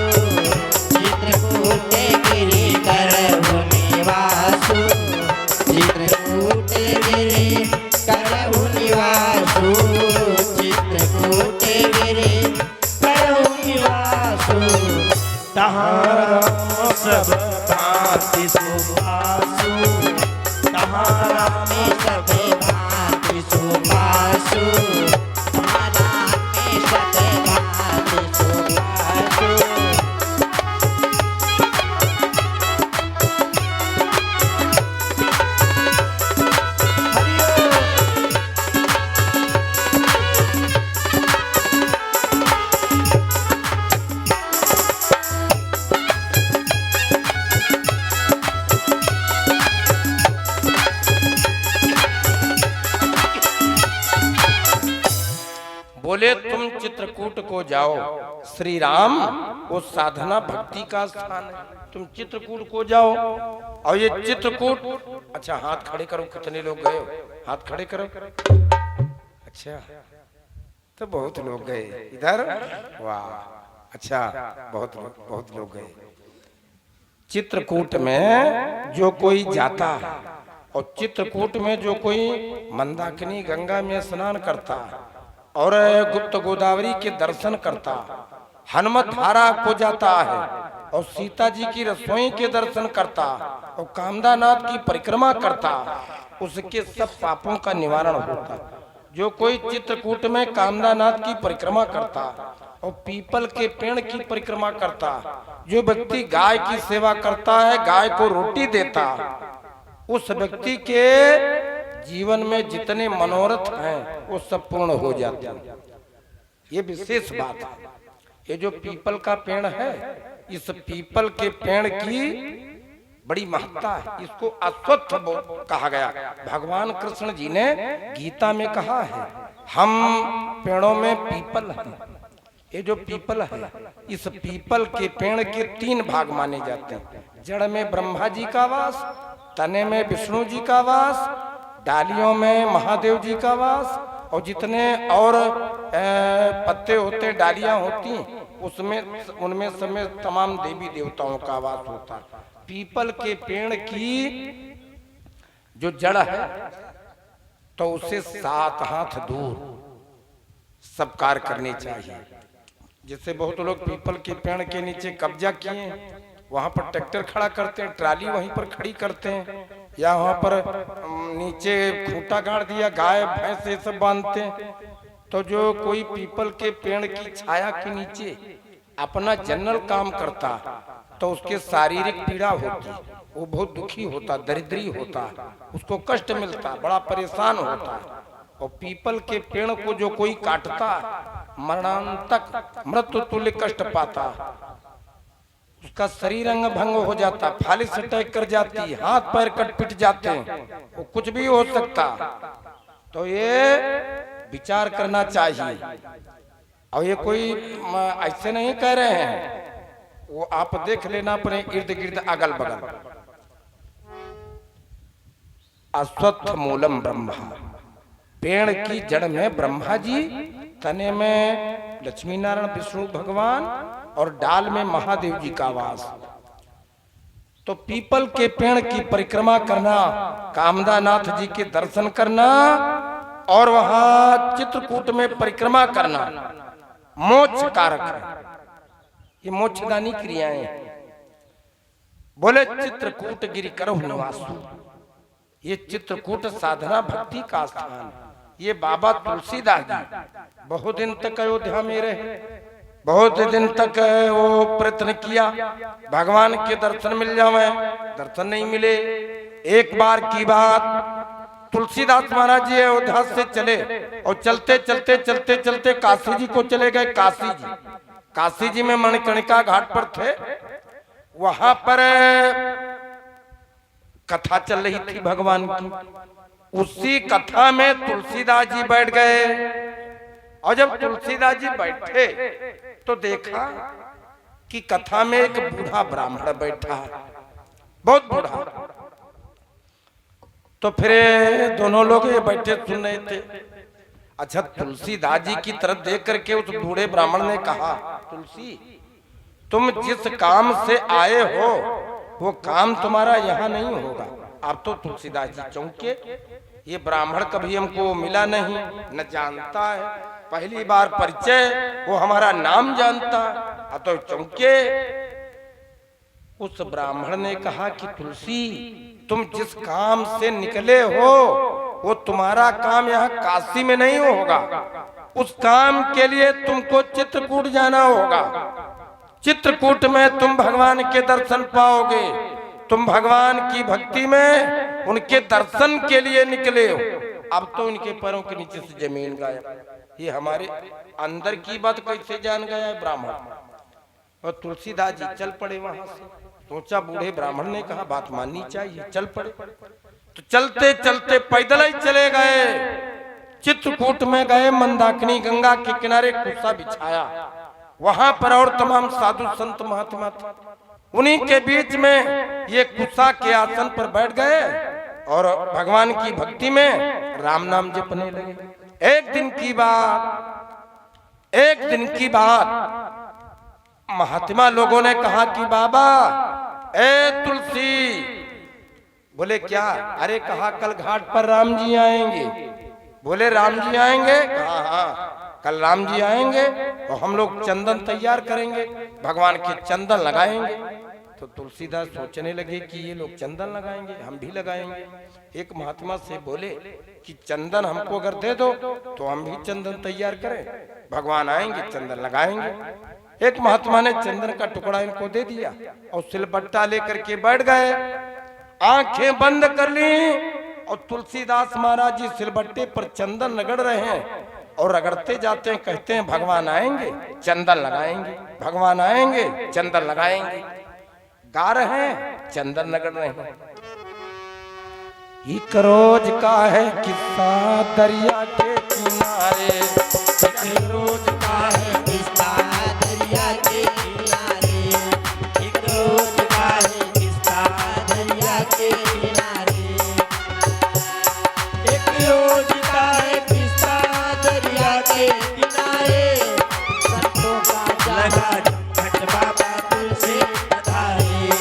चित्रकूट गिरि करहु निवासु, चित्रकूट गिरि करहु निवासु, चित्रकूट गिरि करहु निवासु। तहां सब भांति सुबासु, तहां में सब भांति सुबासु, तारा में सब भांति सुबासु। बोले तुम चित्रकूट को जाओ। श्री राम वो साधना भक्ति का स्थान है, तुम चित्रकूट को जाओ। और ये चित्रकूट, अच्छा हाथ खड़े करो, कितने लोग गए? हाथ खड़े करो। अच्छा तो बहुत लोग गए इधर, वाह अच्छा, बहुत लोग गए। चित्रकूट में जो कोई जाता है और चित्रकूट में जो कोई मंदाकिनी गंगा में स्नान करता और गुप्त गोदावरी के दर्शन करता, हनुमत धारा को जाता है और सीता जी की रसोई के दर्शन करता और कामदानाथ की परिक्रमा करता, उसके सब पापों का निवारण होता। जो कोई चित्रकूट में कामदानाथ की परिक्रमा करता और पीपल के पेड़ की परिक्रमा करता, जो व्यक्ति गाय की सेवा करता है, गाय को रोटी देता, उस व्यक्ति के जीवन में जितने मनोरथ हैं वो सब पूर्ण हो जाते हैं। ये विशेष बात है। ये जो पीपल का पेड़ है, इस पीपल के पेड़ की बड़ी महत्ता है। इसको अश्वत्थ कहा गया। भगवान कृष्ण जी ने गीता में कहा है, हम पेड़ों में पीपल हैं। ये जो पीपल है, इस पीपल के पेड़ के 3 भाग माने जाते हैं। जड़ में ब्रह्मा जी का वास, तने में विष्णु जी का वास, डालियों में महादेव जी का वास, और जितने और पत्ते होते, डालियां होती, उसमें उनमें समेत तमाम देवी देवताओं का वास होता है। पीपल के पेड़ की जो जड़ है तो उसे 7 हाथ दूर सब कार्य करने चाहिए। जैसे बहुत लोग पीपल के पेड़ के नीचे कब्जा किए, वहां पर ट्रैक्टर खड़ा करते हैं, ट्राली वहीं पर खड़ी करते हैं, या वहां पर नीचे खूंटा गाड़ दिया, गाय भैंस ये सब बांधते हैं। तो जो कोई पीपल के पेड़ की छाया के नीचे अपना जनरल काम करता तो उसके शारीरिक पीड़ा होती, वो बहुत दुखी होता, दरिद्री होता, उसको कष्ट मिलता, बड़ा परेशान होता। और पीपल के पेड़ को जो कोई काटता, मरणांतक मृत्यु तुल्य कष्ट पाता, उसका शरीर अंग भंग हो जाता, फालिस अटैक कर जाती, हाथ पैर कट पिट जाते हैं, वो कुछ भी हो सकता। तो ये विचार करना चाहिए। और ये कोई ऐसे नहीं कह रहे हैं, वो आप देख लेना अपने इर्द गिर्द अगल बगल। अश्वत्थ मूलम ब्रह्मा, पेड़ की जड़ में ब्रह्मा जी, तने में लक्ष्मी नारायण विष्णु भगवान और डाल में महादेव जी का वास। तो पीपल के पेड़ की परिक्रमा करना, कामदानाथ जी के दर्शन करना और वहां चित्रकूट में परिक्रमा करना मोक्ष कारक है। ये मोक्षदानी क्रियाएं हैं। बोले चित्रकूट गिरि करहु निवासु, ये चित्रकूट साधना भक्ति का स्थान है। ये बाबा तुलसीदास जी बहुत दिन तक अयोध्या में रहे, बहुत दिन तक वो प्रयत्न किया भगवान के दर्शन मिल जावे, दर्शन नहीं मिले। एक बार की बात, तुलसीदास महाराज जी अयोध्या से चले और चलते चलते चलते चलते काशी जी को चले गए। काशी जी में मणिकर्णिका घाट पर थे। वहां पर कथा चल रही थी भगवान की। उसी कथा में तुलसीदास जी बैठ गए। और जब तुलसीदास जी बैठे तो देखा कि कथा में एक बूढ़ा ब्राह्मण बैठा है, बहुत बूढ़ा। तो फिर दोनों लोग ये बैठे सुन रहे थे। अच्छा, तुलसीदास जी की तरफ देख करके उस बूढ़े ब्राह्मण ने कहा, तुलसी, तुम जिस काम से आए हो वो काम तुम्हारा यहाँ नहीं होगा। अब तो तुलसीदास जी चौंके। ये ब्राह्मण कभी हमको मिला नहीं, न जानता है, पहली बार परिचय, वो हमारा नाम जानता। अब तो चौंके। उस ब्राह्मण ने कहा कि तुलसी, तुम जिस काम से निकले हो वो तुम्हारा काम यहाँ काशी में नहीं होगा। उस काम के लिए तुमको चित्रकूट जाना होगा। चित्रकूट में तुम भगवान के दर्शन पाओगे। तुम भगवान की भक्ति में उनके दर्शन के लिए निकले हो। अब तो उनके पैरों के नीचे से जमीन गायब। ये हमारे अंदर की बात कैसे जान गया है ब्राह्मण। और तुलसीदास जी चल पड़े वहां से। सोचा, बूढ़े ब्राह्मण ने कहा बात माननी चाहिए, चल पड़े। तो चलते चलते पैदल ही चले गए। चित्रकूट में गए, मंदाकिनी गंगा के किनारे कुर्सा बिछाया। वहां पर और तमाम साधु संत महात्मा थे। उन्हीं के बीच में ये कुर्सा के आसन पर बैठ गए और भगवान की भक्ति में राम नाम जपने लगे। एक दिन की बात महात्मा लोगों ने कहा कि बाबा, ए तुलसी। बोले क्या? अरे कहा कल घाट पर राम जी आएंगे। बोले राम जी आएंगे? कहा हाँ, कल राम जी आएंगे और हम लोग चंदन तैयार करेंगे, भगवान के चंदन लगाएंगे। तो तुलसीदास सोचने लगे कि ये लोग चंदन लगाएंगे, हम भी लगाएंगे। एक महात्मा से बोले कि चंदन हमको अगर दे दो तो हम भी चंदन तैयार करें, भगवान आएंगे चंदन लगाएंगे। एक महात्मा ने चंदन का टुकड़ा इनको दे दिया और सिलबट्टा लेकर के बैठ गए। आंखें बंद कर ली और तुलसीदास महाराज जी सिलबट्टे पर चंदन रगड़ रहे हैं और रगड़ते जाते हैं, कहते हैं भगवान आएंगे चंदन लगाएंगे, भगवान आएंगे चंदन लगाएंगे। गा रहे हैं, चंदन रगड़ रहे हैं। एक रोज का है किस्सा दरिया के किनारे, एक रोज का है किस्सा दरिया के किनारे, एक रोज का है किस्सा दरिया के किनारे, एक रोज का है किस्सा दरिया के किनारे। संतों का लगा जमघट बाबा तुलसी पधारे,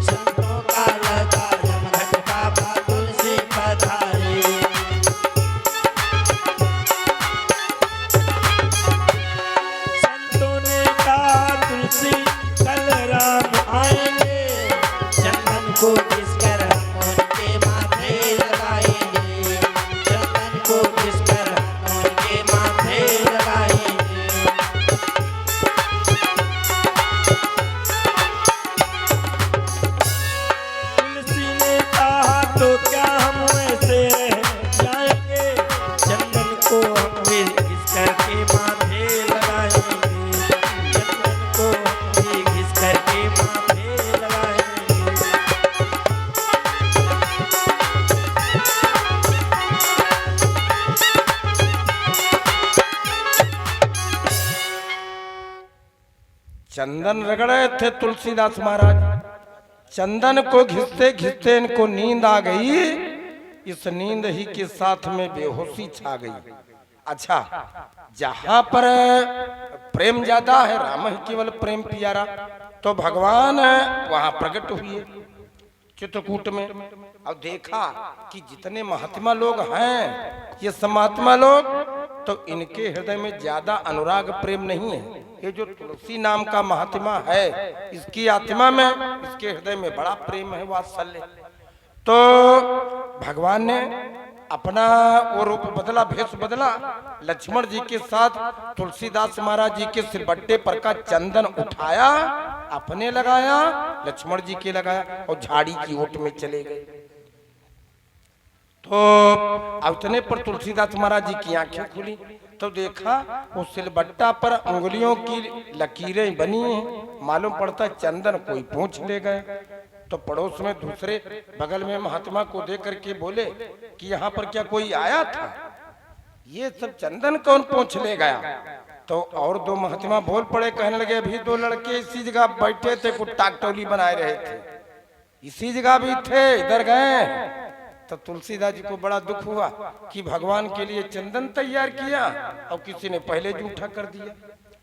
संतों का लगा जमघट बाबा तुलसी पधारे। संतों ने कहा तुलसी कल राम आएंगे, चंदन को घिसकर हम उनके माथे लगाएंगे, चंदन को घिसकर हम उनके माथे लगाएंगे। तुलसी ने कहा तो क्या हम ऐसे रह जाएंगे, चंदन को हम भी घिसकर के माथे लगाएंगे, चंदन को हम भी घिसकर के माथे लगाएंगे। चंदन रगड़े थे तुलसीदास महाराज। चंदन को घिसते घिसते इनको नींद आ गई। इस नींद ही के साथ में बेहोशी छा गई। अच्छा, जहां पर प्रेम ज्यादा है, राम ही केवल प्रेम प्यारा, तो भगवान वहां प्रकट हुए चित्रकूट में। अब देखा कि जितने महात्मा लोग हैं, ये सब महात्मा लोग, तो इनके हृदय में ज्यादा अनुराग प्रेम नहीं है। ये जो तुलसी नाम का महात्मा है, इसकी आत्मा में, इसके हृदय में बड़ा प्रेम है, वात्सल्य। तो भगवान ने अपना वो रूप बदला, भेष बदला। लक्ष्मण जी के साथ तुलसीदास महाराज जी के सिलबट्टे पर का चंदन उठाया, अपने लगाया, लक्ष्मण जी के लगाया और झाड़ी की ओट में चले गए। तो अब इतने पर तुलसीदास महाराज जी की आंखें खुली तो देखा वो सिलबट्टा पर उंगलियों की लकीरें बनी हैं, मालूम पड़ता चंदन कोई पूछ ले गए। तो पड़ोस में दूसरे बगल में महात्मा को देख करके बोले कि यहाँ पर क्या कोई आया था, ये सब चंदन कौन पूछ ले गया। तो और दो महात्मा बोल पड़े, कहने लगे अभी दो लड़के इसी जगह बैठे थे, कुछ टाकटोली बनाए रहे थे, इसी जगह भी थे, इधर गए। तो तुलसीदास जी को बड़ा दुख हुआ कि भगवान के लिए चंदन तैयार किया और किसी ने पहले जूठा कर दिया।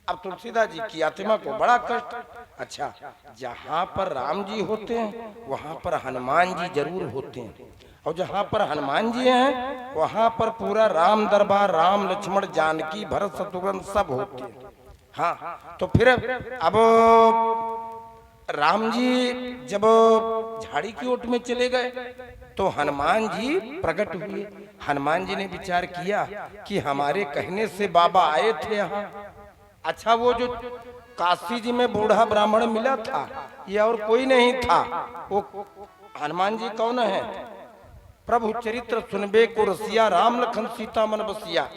अब तुलसीदास जी की आत्मा को बड़ा कष्ट। अच्छा, जहाँ पर राम जी होते हैं वहां पर हनुमान जी जरूर होते हैं, और जहाँ पर हनुमान जी हैं वहां पर पूरा राम दरबार, राम लक्ष्मण जानकी भरत शत्रुघ्न सब होते हैं। हाँ, तो फिर अब राम जी जब झाड़ी की ओट में चले गए तो हनुमान जी प्रकट हुए। हनुमान जी ने विचार किया कि हमारे कहने से बाबा आए थे यहाँ। अच्छा, वो जो काशी जी में बूढ़ा ब्राह्मण मिला था ये और कोई नहीं था, वो हनुमान जी कौन है? प्रभु चरित्र सुनबे को रसिया, राम लखन सीता मन बसिया।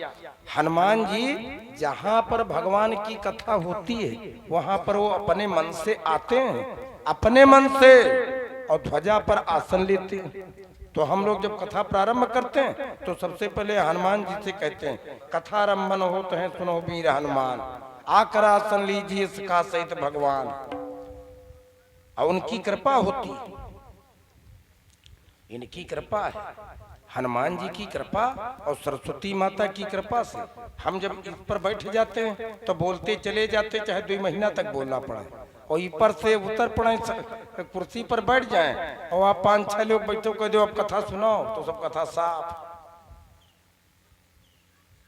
हनुमान जी जहाँ पर भगवान की कथा होती है वहां पर वो अपने मन से आते हैं, अपने मन से, और ध्वजा पर आसन लेते हैं। तो हम लोग जब कथा प्रारंभ करते हैं तो सबसे पहले हनुमान जी से कहते हैं कथारंभन होते हैं सुनो वीर हनुमान, आकर आसन लीजिए इसका सहित भगवान। और उनकी कृपा होती है, इनकी कृपा है, हनुमान जी की कृपा और सरस्वती माता की कृपा से हम जब इस पर बैठ जाते हैं तो बोलते चले जाते, चाहे 2 महीना तक बोलना पड़े, और ऊपर से उतर पड़े, कुर्सी पर बैठ जाएं और आप 5-6 लोग बैठो कह दो अब कथा सुनाओ तो सब कथा साफ।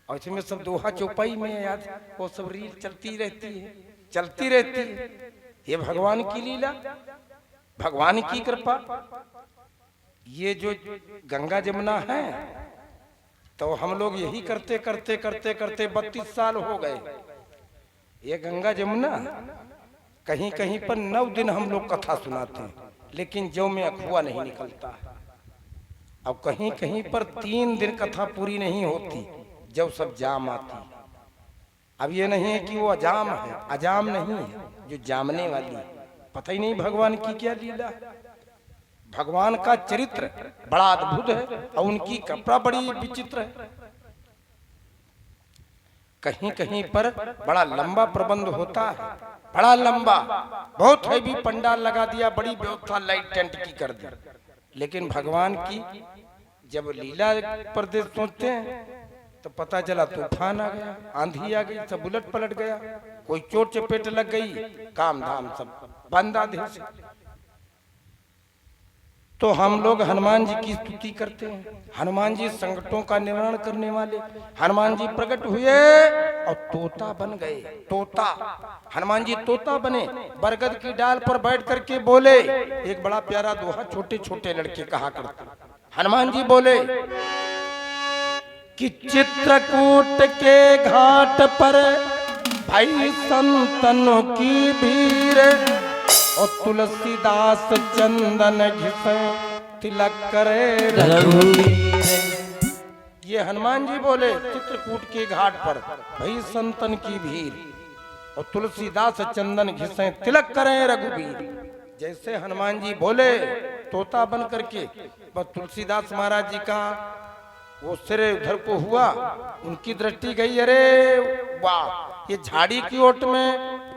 और इसमें सब दोहा चौपाई में याद, वो सब रील चलती रहती है, चलती रहती है। ये भगवान की लीला, भगवान की कृपा। ये जो गंगा जमुना है तो हम लोग यही करते करते करते करते 32 साल हो गए। ये गंगा जमुना कहीं कहीं पर 9 दिन हम लोग कथा सुनाते हैं, लेकिन जौ में अखुआ नहीं निकलता। अब कहीं कहीं पर 3 दिन कथा पूरी नहीं होती, जब सब जाम आती। अब ये नहीं है कि वो अजाम है, अजाम नहीं है, जो जामने वाली, पता ही नहीं भगवान की क्या लीला है। भगवान का चरित्र बड़ा अद्भुत है और उनकी कपड़ा बड़ी विचित्र है। कहीं कहीं पर बड़ा लंबा प्रबंध होता है, बड़ा लंबा, बहुत हैवी पंडाल लगा दिया, बड़ी व्यवस्था लाइट टेंट की कर दी। लेकिन भगवान की जब लीला पर देख सोचते हैं तो पता चला तूफान आ गया, आंधी आ गई, सब उलट पलट गया, कोई चोट चपेट लग गई, काम धाम सब बंद आधे से। तो हम लोग हनुमान जी की स्तुति करते हैं। हनुमान जी संकटों का निवारण करने वाले, हनुमान जी प्रकट हुए और तोता बन गए। तोता, हनुमान जी तोता बने, बरगद की डाल पर बैठ करके बोले। एक बड़ा प्यारा दोहा छोटे छोटे लड़के कहा करते। हनुमान जी बोले कि चित्रकूट के घाट पर भाई संतनों की भीड़, और तुलसीदास चंदन घिसे तिलक करे रघुवीर। ये हनुमान जी बोले चित्रकूट के घाट पर भाई संतन की भीड़, और तुलसीदास चंदन घिसे तिलक करें रघुवीर। जैसे हनुमान जी बोले तोता बन करके, बस तुलसीदास महाराज जी का वो सिर उधर को हुआ, उनकी दृष्टि गई, अरे वाह, ये झाड़ी की ओट में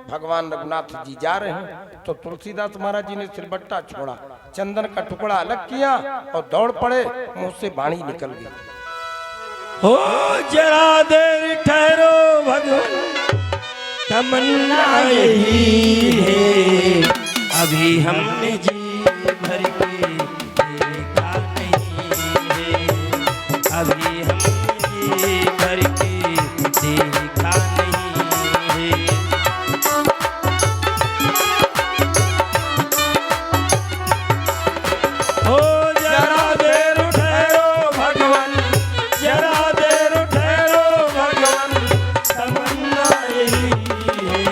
भगवान रघुनाथ जी जा रहे हैं। तो तुलसीदास महाराज जी ने सिलबट्टा छोड़ा, चंदन का टुकड़ा अलग किया और दौड़ पड़े, मुंह से वाणी निकल गई, हो जरा देर ठहरो भगवान, तमन्ना यही है, अभी हमने जी भर के देखा नहीं है, अभी हमने जी भर के देखा नहीं है। हो जरा देर ठहरो भगवान, जरा देर ठहरो भगवान, तमन्ना यही है,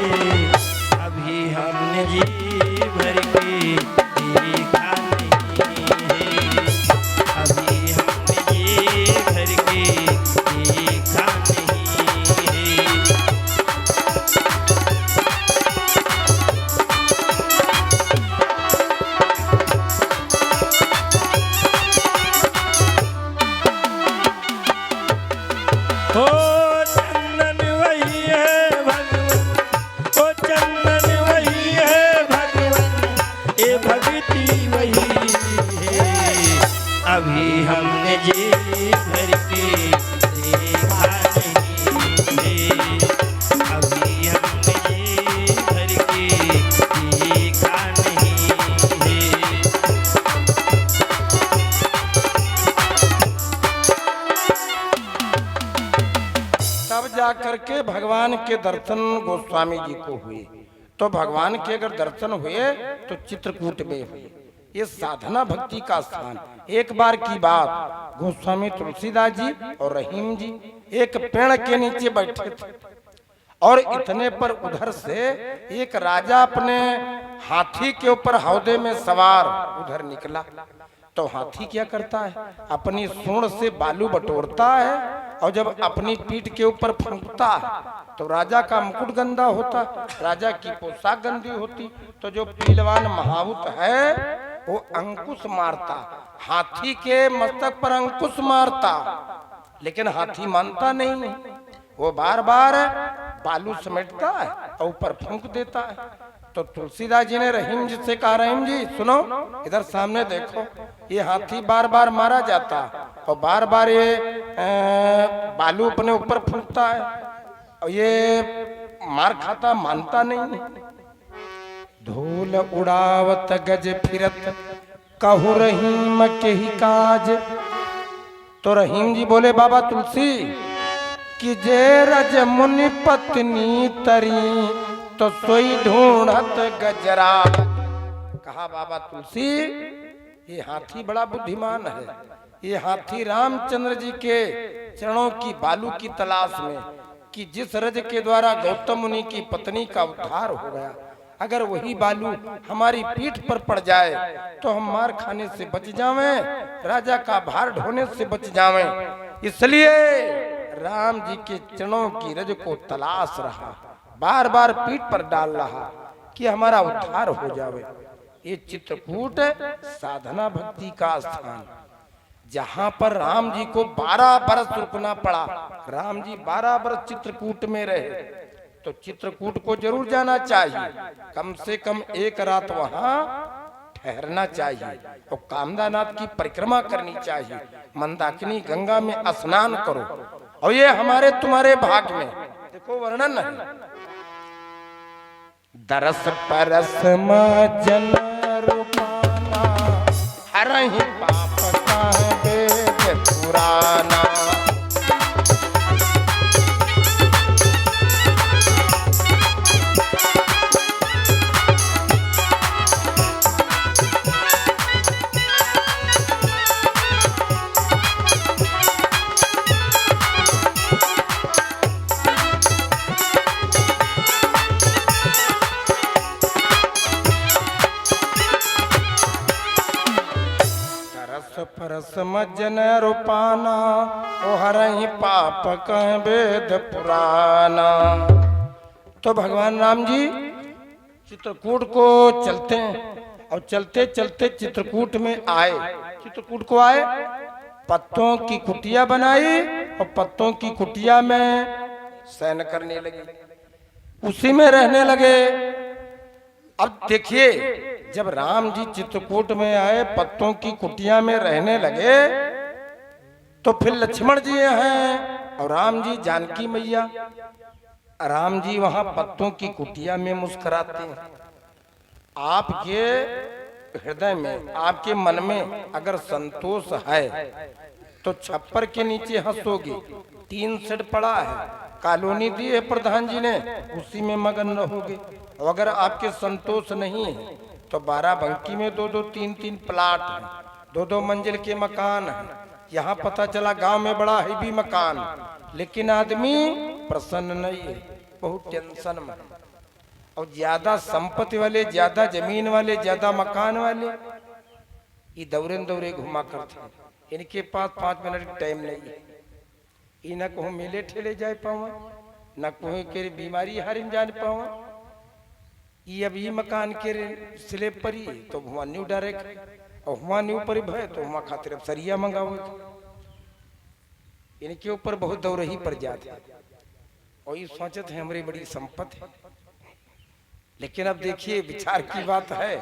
अभी हमने जी भर के देखा नहीं ये भक्ति वही है। अभी हमने जी भर के देखा नहीं है। अभी हमने जी भर के देखा नहीं है। तब जा करके भगवान के दर्शन गोस्वामी जी को हुए। तो भगवान के अगर दर्शन हुए तो चित्रकूट में हुए। ये साधना भक्ति का स्थान। एक बार की बात, गोस्वामी तुलसीदास जी और रहीम जी एक पेड़ के नीचे बैठे थे और इतने पर उधर से एक राजा अपने हाथी के ऊपर हौदे में सवार उधर निकला। तो हाथी क्या करता है, अपनी सूंड से बालू बटोरता है और जब अपनी पीठ के ऊपर फूंकता है तो राजा का मुकुट गंदा होता, राजा की पोशाक गंदी होती। तो जो पहलवान महावत है वो अंकुश मारता, हाथी के मस्तक पर अंकुश मारता, लेकिन हाथी मानता नहीं। वो बार बार बालू समेटता है और ऊपर फूंक देता है। तो तुलसीदास जी ने रहीम जी से कहा, रहीम जी सुनो, इधर सामने देखो, ये हाथी बार बार मारा जाता और बार बार ये बालू अपने ऊपर फूंकता है और ये मार खाता, मानता नहीं। धूल उड़ावत गज फिरत कहु रहीम के ही काज। तो रहीम जी बोले, बाबा तुलसी कि जे रज मुनि पत्नी तरी तो सोई ढूंढत गजरा। कहा बाबा तुलसी ये हाथी बड़ा बुद्धिमान है, ये हाथी रामचंद्र जी के चरणों की बालू की तलाश में, कि जिस रज के द्वारा गौतम मुनि की पत्नी का उद्धार हो गया, अगर वही बालू हमारी पीठ पर पड़ जाए तो हम मार खाने से बच जावें, राजा का भार ढोने से बच जावें। इसलिए राम जी के चरणों की रज को तलाश रहा, बार बार पीठ पर डाल रहा कि हमारा उद्धार हो जावे। ये चित्रकूट साधना भक्ति का स्थान, जहां पर राम जी को 12 बरस रुकना पड़ा। राम जी 12 बरस चित्रकूट में रहे, तो चित्रकूट को जरूर जाना चाहिए, कम से कम एक रात वहां ठहरना चाहिए और कामदानाथ की परिक्रमा करनी चाहिए, मंदाकिनी गंगा में स्नान करो। और ये हमारे तुम्हारे भाग में देखो वर्णन है, दरस परस जन रूपाना हरहि पाप का वेद पुराना। परस मज्जन रूपाना ओ हरहि पाप कह वेद पुराना। तो भगवान राम जी चित्रकूट को चलते हैं और चलते चलते चित्रकूट में आए। चित्रकूट को आए, पत्तों की कुटिया बनाई और पत्तों की कुटिया में शयन करने लगे, उसी में रहने लगे। अब देखिए, जब राम जी चित्रकूट में आए, पत्तों की कुटिया में रहने लगे, तो फिर लक्ष्मण जी हैं और राम जी जानकी मैया। राम जी वहां पत्तों की कुटिया में मुस्कुराते हैं। आपके हृदय में, आपके मन में अगर संतोष है तो छप्पर के नीचे हंसोगे। 3 सेट पड़ा है, कॉलोनी दी है प्रधान जी ने, उसी में मगन रहोगे। और अगर आपके संतोष नहीं है तो 12 बंकी में 2-2, 3-3 प्लाट हैं, 2-2 मंजिल के मकान हैं। यहाँ पता चला गांव में बड़ा हैवी मकान, लेकिन आदमी प्रसन्न नहीं है, बहुत टेंशन में। और ज्यादा संपत्ति वाले, ज्यादा जमीन वाले, ज्यादा मकान वाले ये दौरे दौरे घुमा करते हैं। इनके पास 5 मिनट टाइम नहीं है, ये न कहूँ मेले ठेले जाए पावा, न कहूँ के बीमारी हारिम जान पावा। ये अब ये मकान के स्लेब पर ही तो हुआ न्यू डायरेक्ट और हुआ न्यू पर भय तो हुआ खातिर अब सरिया मंगाओ। इनके ऊपर बहुत दौरही पर जाते और ये सोचते हैं हमारी बड़ी संपत्ति है। लेकिन अब देखिए विचार की बात है,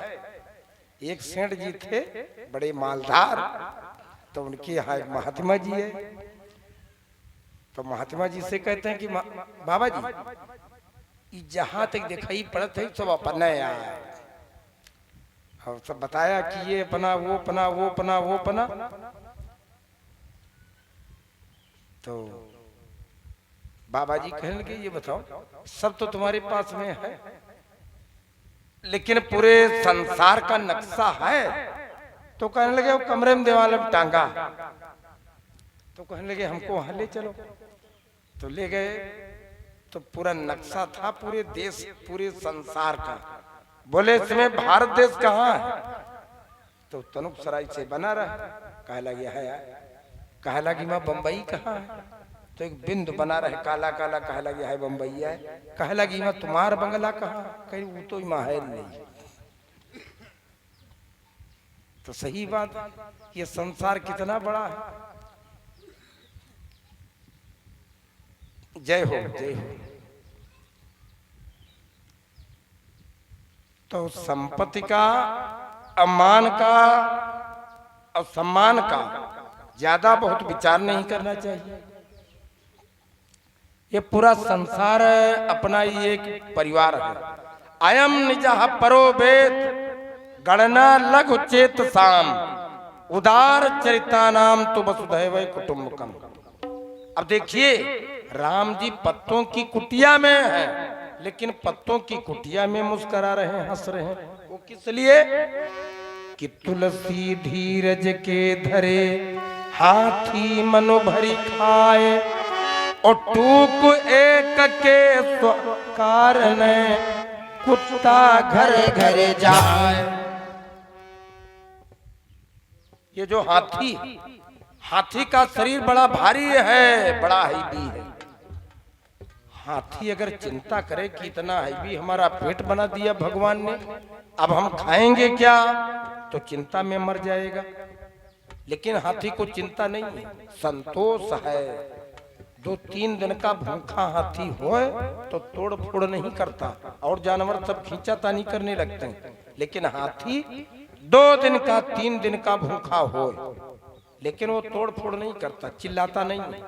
एक सेठ जी थे बड़े मालदार, तो उनके यहाँ एक महात्मा जी है। तो महात्मा जी से कहते हैं कि बाबा जी जहां तक दिखाई पड़त है सब अपना आया, और सब बताया कि ये अपना वो अपना वो अपना वो अपना। तो बाबा जी कहने लगे ये बताओ सब तो तुम्हारे पास में है, लेकिन पूरे संसार का नक्शा है? तो कहने लगे वो कमरे में दीवार में टांगा। तो कहने लगे हमको वहां ले चलो। तो ले गए, तो पूरा नक्शा था पूरे देश पूरे संसार का। बोले इसमें भारत देश कहाँ है? तो तनुक सराय से बना रहा। कह लगी है, कह लगी मैं बम्बई कहाँ है? तो एक बिंदु बना रहे काला काला, कह लगी है बम्बई है। कह लगी मैं तुम्हार बंगला कहाँ? कहीं वो तो महल नहीं। तो सही बात, ये संसार कितना बड़ा है। जय हो जय हो। तो संपत्ति का, अम्मान का और सम्मान का ज्यादा बहुत विचार नहीं करना चाहिए। ये पूरा संसार अपना ही एक परिवार है। अयम निजः परो वेद गणना लघु चेत साम उदार चरिता नाम तो वसुधैव कुटुंबकम। अब देखिए राम जी पत्तों की कुटिया में है, लेकिन पत्तों की कुटिया में मुस्करा रहे हैं, हंस रहे हैं। वो किस लिए? कि तुलसी धीरज के धरे हाथी मनु भरी खाए, और टूक एक के कारण कुत्ता घर घर जाए। ये जो हाथी का शरीर बड़ा भारी है, बड़ा हैवी है। हाथी अगर चिंता करे कि इतना हैवी हमारा पेट बना दिया भगवान ने, अब हम खाएंगे क्या, तो चिंता में मर जाएगा। लेकिन हाथी को चिंता नहीं है, संतोष है। 2-3 दिन का भूखा हाथी होए तो तोड़ फोड़ नहीं करता, और जानवर सब खींचातानी करने लगते हैं। लेकिन हाथी 2 दिन का 3 दिन का भूखा होए, लेकिन वो तोड़ फोड़ नहीं करता, चिल्लाता नहीं।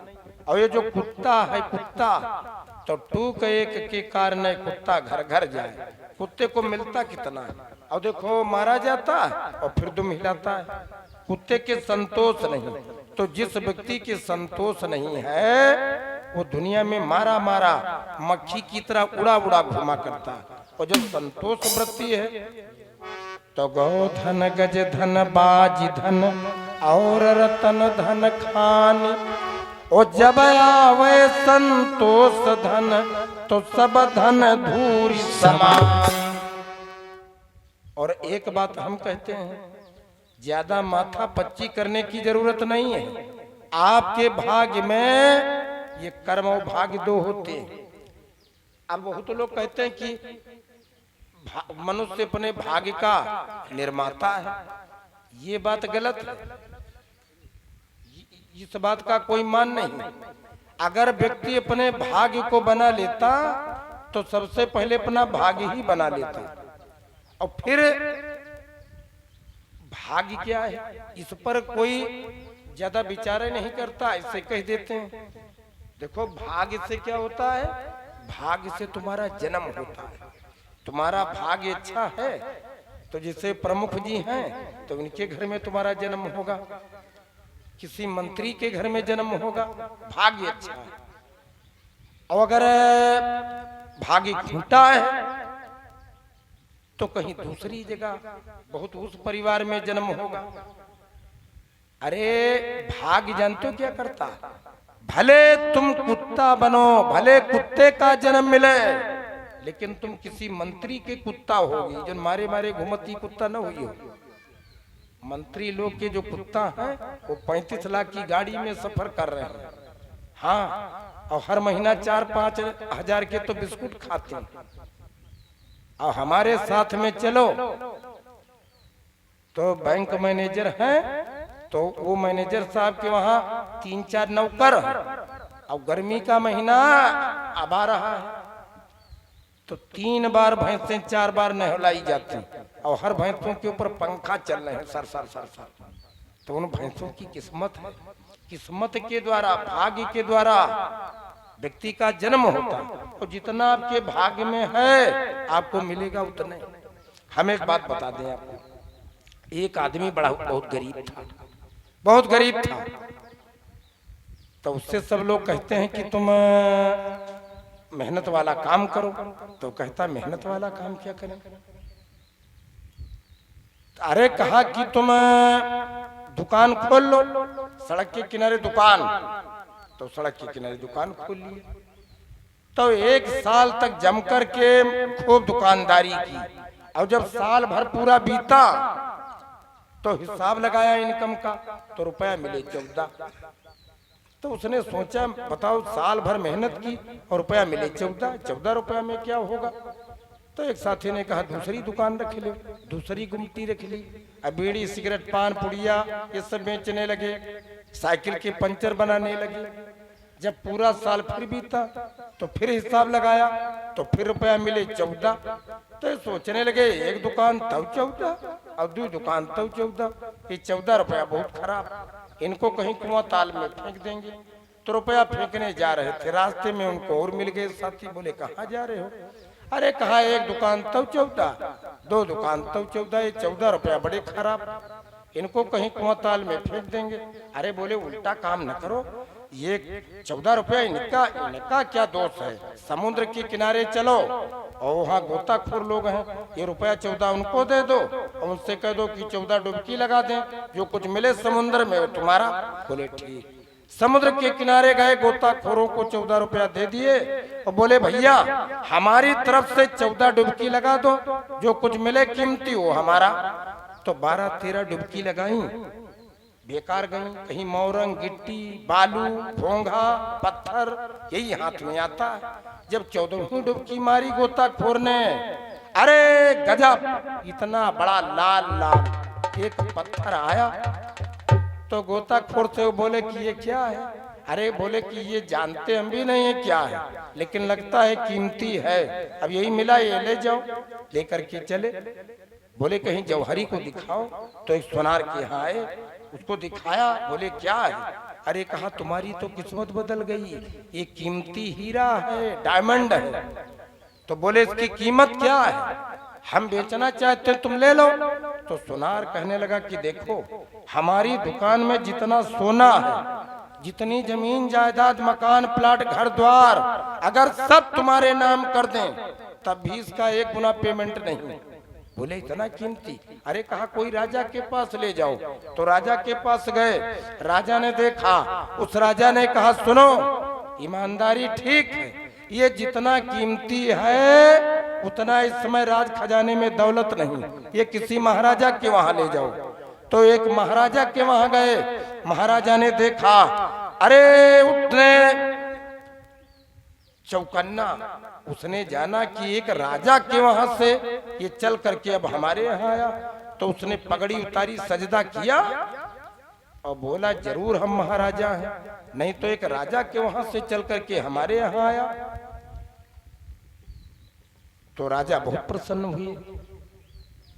और ये जो कुत्ता है, कुत्ता तो टूक एक के कारण कुत्ता घर घर जाए। कुत्ते को मिलता कितना है, और देखो मारा जाता है और फिर दुम हिलाता है। कुत्ते के संतोष नहीं। तो जिस व्यक्ति के संतोष नहीं है वो दुनिया में मारा मारा मक्खी की तरह उड़ा उड़ा घुमा करता है। और जो संतोष वृत्ति है तो गौ धन गज धन बाज धन और रतन धन खान, और जब आवे संतोष धन तो सब धन धूरी समान। और एक बात हम कहते हैं, ज्यादा माथा पच्ची करने की जरूरत नहीं है। आपके भाग्य में ये कर्म और भाग्य 2 होते हैं। अब बहुत लोग कहते हैं कि मनुष्य अपने भाग्य का निर्माता है। ये बात गलत है, इस बात का कोई मान नहीं। अगर व्यक्ति अपने भाग्य को बना लेता तो सबसे पहले अपना भाग्य ही बना लेता, और फिर भाग्य क्या है इस पर कोई ज्यादा विचार नहीं करता, ऐसे कह देते हैं। देखो भाग्य से क्या होता है, भाग्य से तुम्हारा जन्म होता है। तुम्हारा भाग्य अच्छा है तो जैसे प्रमुख जी हैं तो उनके घर में तुम्हारा जन्म होगा, किसी मंत्री के घर में जन्म होगा, भाग्य अच्छा है। और अगर भाग्य खोटा है तो कहीं दूसरी जगह बहुत उस परिवार में जन्म होगा। अरे भाग्य जानते हो क्या करता? भले तुम कुत्ता बनो, भले कुत्ते का जन्म मिले, लेकिन तुम किसी मंत्री के कुत्ता होगी, जो मारे मारे घुमती कुत्ता न हुई हो। मंत्री लोग के जो कुत्ता हैं वो 35 लाख की गाड़ी में सफर कर रहे हैं, हाँ, और हर महीना 4-5 हजार के तो बिस्कुट खाते हैं। और हमारे साथ में चलो तो बैंक मैनेजर हैं, तो वो मैनेजर साहब के वहां 3-4 नौकर, और गर्मी का महीना अब आ रहा है तो 3 बार भैंसें 4 बार नहलाई जाती, और हर भैंसों के ऊपर पंखा चल रहे हैं सर सर सर सर। तो उन भैंसों की किस्मत है, किस्मत के द्वारा, भाग्य के द्वारा व्यक्ति का जन्म होता है, और जितना आपके भाग्य में है आपको मिलेगा उतने। हम एक बात बता दें आपको, एक आदमी बड़ा बहुत गरीब था, बहुत गरीब था। तो उससे सब लोग कहते हैं कि तुम मेहनत वाला काम करो। तो कहता मेहनत वाला काम क्या करें? अरे कहा कि तुम दुकान खोल लो, सड़क के किनारे दुकान। तो सड़क के किनारे दुकान खोल ली। तो 1 साल तक जमकर के खूब दुकानदारी की, और जब साल भर पूरा बीता तो हिसाब लगाया इनकम का, तो रुपया मिले 14। तो उसने सोचा बताओ साल भर मेहनत की और रुपया मिले 14 रुपया में क्या होगा? तो एक साथी ने कहा दूसरी दुकान रख लो, दूसरी गुमटी रख ली। अब बीड़ी सिगरेट पान पुड़िया ये सब बेचने लगे, साइकिल के पंचर बनाने लगे। जब पूरा साल फिर बीता तो फिर हिसाब लगाया तो फिर रुपया मिले 14। तो सोचने लगे एक दुकान तब 14 और दूसरी दुकान तब 14, ये 14 रुपया बहुत खराब, इनको कहीं कुआं ताल में फेंक देंगे। तो रुपया फेंकने जा रहे थे, रास्ते में उनको और मिल गए साथी। बोले कहाँ जा रहे हो? अरे कहा एक दुकान तब 14, 2 दुकान तब 14, ये 14 रुपया बड़े खराब, इनको कहीं कुआं ताल में फेंक देंगे। अरे बोले उल्टा काम न करो, ये 14 रुपया इनका क्या दोष है? समुद्र के किनारे चलो और वहाँ गोताखोर लोग हैं, ये रुपया 14 उनको दे दो और उनसे कह दो कि 14 डुबकी लगा दें, जो कुछ मिले समुद्र में वो तुम्हारा। बोले ठीक। समुद्र के किनारे गए, गोताखोरों को 14 रुपया दे दिए और बोले भैया हमारी तरफ से 14 डुबकी लगा दो, जो कुछ मिले कीमती वो हमारा। तो 12-13 डुबकी लगाई, बेकार गई। कहीं मोरंग, गिट्टी, बालू, भोंगा, पत्थर यही हाथ में आता। जब 14वीं डुबकी मारी गोताखोर ने, अरे गजब, इतना बड़ा लाल लाल एक पत्थर आया। तो गोताखोर से वो बोले कि ये क्या है? अरे बोले कि ये जानते हम भी नहीं है क्या है, लेकिन लगता है कीमती है, अब यही मिला, ये ले जाओ। लेकर के चले। बोले कहीं जौहरी को दिखाओ। तो एक सोनार के यहाँ आए, उसको दिखाया। बोले क्या है? अरे कहा तुम्हारी तो किस्मत बदल गई, ये कीमती हीरा है, डायमंड है। तो बोले इसकी कीमत क्या है? हम बेचना चाहते तुम ले लो। तो सोनार कहने लगा कि देखो हमारी दुकान में जितना सोना है, जितनी जमीन जायदाद मकान प्लाट घर द्वार अगर सब तुम्हारे नाम कर दें तब भी इसका 1 गुना पेमेंट नहीं। बोले इतना कीमती? अरे कहा कोई राजा के पास ले जाओ। तो राजा के पास गए, राजा ने देखा, उस राजा ने कहा सुनो ईमानदारी ठीक है, ये जितना कीमती है उतना इस समय राज खजाने में दौलत नहीं, ये किसी महाराजा के वहां ले जाओ। तो एक महाराजा के वहां गए, महाराजा ने देखा, अरे उठने चौकन्ना, उसने जाना कि एक राजा के वहां से ये चल करके अब हमारे यहाँ आया। तो उसने पगड़ी उतारी, सजदा किया और बोला जरूर हम महाराजा हैं, नहीं तो एक राजा के वहां से चल करके हमारे यहाँ आया। तो राजा बहुत प्रसन्न हुए।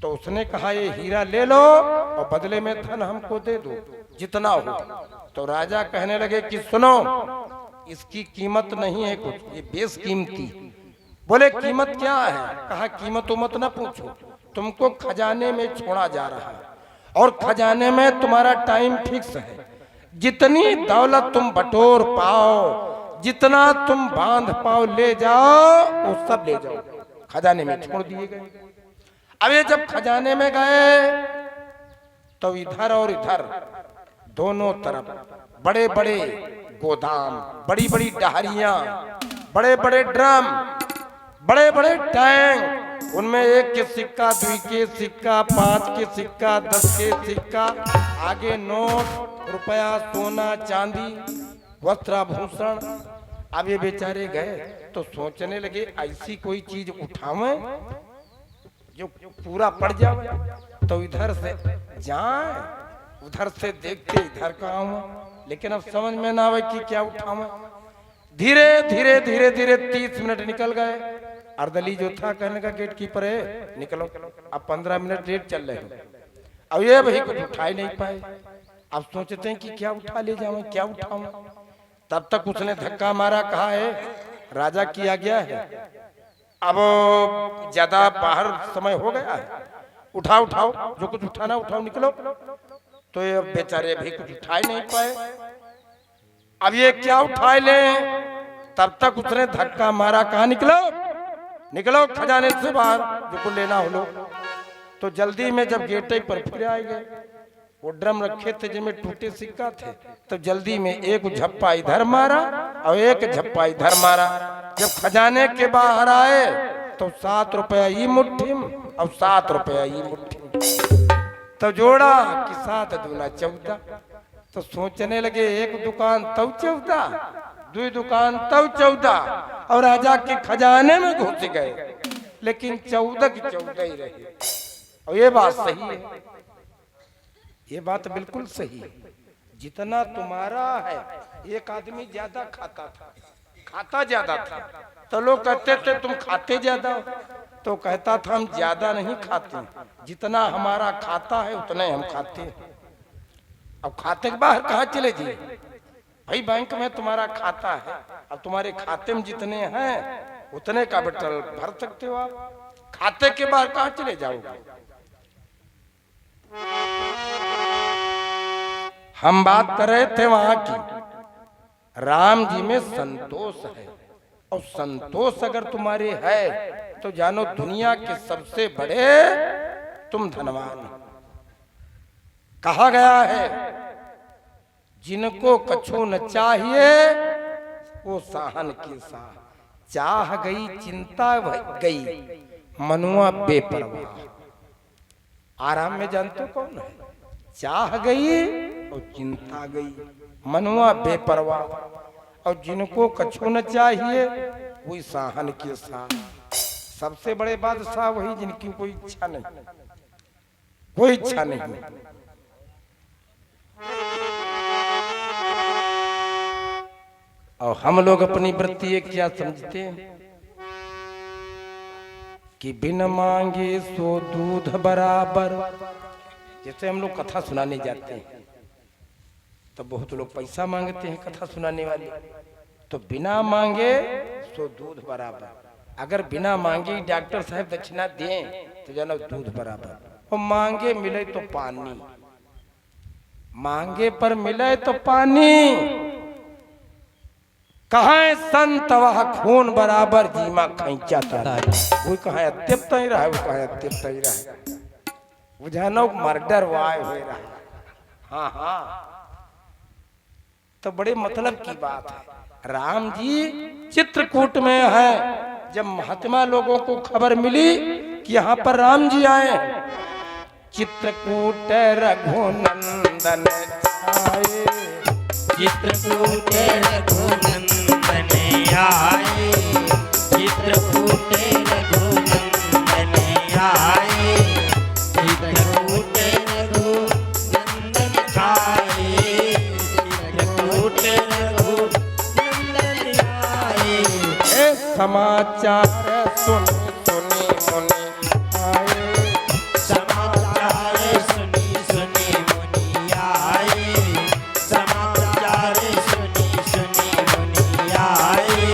तो उसने कहा ये हीरा ले लो और बदले में धन हमको दे दो जितना हो। तो राजा कहने लगे कि सुनो इसकी कीमत नहीं है कुछ, ये बेशकीमती। बोले कीमत क्या है? कहा कीमत उमत न पूछो, तुमको खजाने में छोड़ा जा रहा है और खजाने में तुम्हारा टाइम फिक्स है। जितनी दौलत तुम बटोर पाओ, जितना तुम बांध पाओ ले जाओ, वो सब ले जाओ। खजाने में छोड़ दिए गए। अब ये जब खजाने में गए तो इधर और इधर दोनों तरफ बड़े बड़े गोदाम, बड़ी बड़ी डहरियां, बड़े बड़े ड्रम, बड़े बड़े टैंक, उनमें 1 के सिक्का, 2 के सिक्का, 5 के सिक्का, 10 के सिक्का, आगे नोट, रुपया, सोना, चांदी, वस्त्राभूषण। अब ये बेचारे गए तो सोचने लगे ऐसी कोई चीज उठावें जो पूरा पड़ जाए। तो इधर से जाए, उधर से देखते इधर का आऊं, लेकिन अब समझ में ना आवे कि क्या उठावें। धीरे धीरे धीरे धीरे 30 मिनट निकल गए, अर्दली जो था कहने का गेट कीपर है निकलो, अब 15 मिनट लेट चल रहे हैं। अब ये भाई कुछ उठा ही नहीं पाए। अब सोचते हैं कि क्या उठा ले जाऊं, क्या उठाऊं। तब तक उसने धक्का मारा, कहा है राजा की आज्ञा है, अब ज्यादा बाहर समय हो गया है, उठाओ उठाओ जो कुछ उठाना उठाओ, निकलो। तो ये बेचारे भी कुछ उठा ही नहीं पाए। अब ये क्या उठाए ले, तब तक उसने धक्का मारा, कहा निकलो निकलो खजाने से बाहर, जो कुछ लेना हो लो। तो जल्दी में जब गेटे पर फिर आए गए, वो ड्रम रखे थे जिनमें टूटे सिक्का थे, तो जल्दी में एक झप्पा इधर मारा और एक झप्पा इधर मारा। जब खजाने के बाहर आए तो 7 रुपया ई मुट्ठी और 7 रुपया ई मुट्ठी। तो जोड़ा कि 7 दूना 14। तो सोचने लगे एक दुकान तब 14, 2 दुकान तब 14, और राजा के खजाने में घुस गए, लेकिन 14 की 14 ही रही। और ये बात सही है, ये बात बिल्कुल सही है। जितना तुम्हारा है, एक आदमी ज्यादा खाता ज्यादा था, तो लोग कहते थे तुम खाते ज्यादा हो, तो कहता था हम ज्यादा नहीं खाते, जितना हमारा खाता है उतना ही हम खाते हैं। अब खाते के बाहर कहाँ चले जी भाई, बैंक में तुम्हारा खाता है, अब तुम्हारे खाते में जितने हैं उतने का बटल भर सकते हो आप, खाते के बाहर कहाँ चले जाओगे। हम बात कर रहे थे वहां की, राम जी में संतोष है, और संतोष अगर तुम्हारे है तो जानो दुनिया के सबसे बड़े तुम धनवान हो। कहा गया है जिनको कछु न चाहिए वो साहन की साह, चाह गई चिंता गई मनुआ बेपरवाह। आराम में जानते हो कौन है, चाह गई और चिंता गई मनुआ बेपरवाह। और जिनको कछु न चाहिए वही साहन के साथ। सबसे बड़े बादशाह वही जिनकी कोई इच्छा नहीं, कोई इच्छा नहीं। और हम लोग अपनी वृत्ति ये क्या समझते हैं कि बिन मांगे सो दूध बराबर। जैसे हम लोग कथा सुनाने जाते हैं तो बहुत लोग पैसा मांगते हैं कथा सुनाने वाले, तो बिना मांगे सो दूध बराबर। अगर बिना मांगे डॉक्टर साहब दक्षिणा दें तो जानो दूध बराबर, और मांगे मिले तो पानी, मांगे पर मिले तो पानी। कहाँ संत वह खून बराबर जीमा खैंचा था, वो कहाँ अत्यप्त ही रहा, वो कहाँ अत्यप्त ही रहा, वो जानो मर्डर वाय हो रहा। हाँ हाँ, तो बड़े मतलब की बात है। राम जी चित्रकूट में है, जब महात्मा लोगों को खबर मिली कि यहाँ पर राम जी आए, चित्रकूट रघुनंदन आए, चित्रकूट रघुनंदन आए, चित्रकूट रघुनंदन आए, चित्रकूट रघुनंदन आए, चित्रकूट रघुनंदन आए। समाचार सुनी सुनी मुनि आए, समाचार सुनी सुनी मुनि आए, समाचार सुनी सुनी मुनि आए।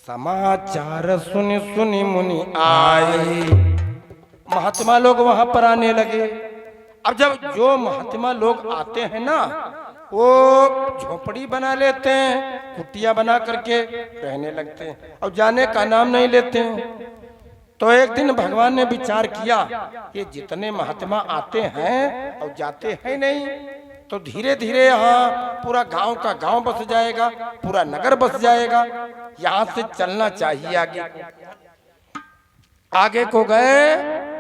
समाचार सुनी सुनी मुनि आए। महात्मा लोग वहां पर आने लगे। अब जब जो महात्मा लोग आते हैं ना, वो झोपड़ी बना लेते हैं, कुटिया बना करके रहने लगते हैं और जाने का नाम नहीं लेते हैं। तो एक दिन भगवान ने विचार किया कि जितने महात्मा आते हैं और जाते हैं नहीं, तो धीरे धीरे यहाँ पूरा गांव का गांव बस जाएगा, पूरा नगर बस जाएगा। यहाँ से चलना चाहिए आगे। आगे को गए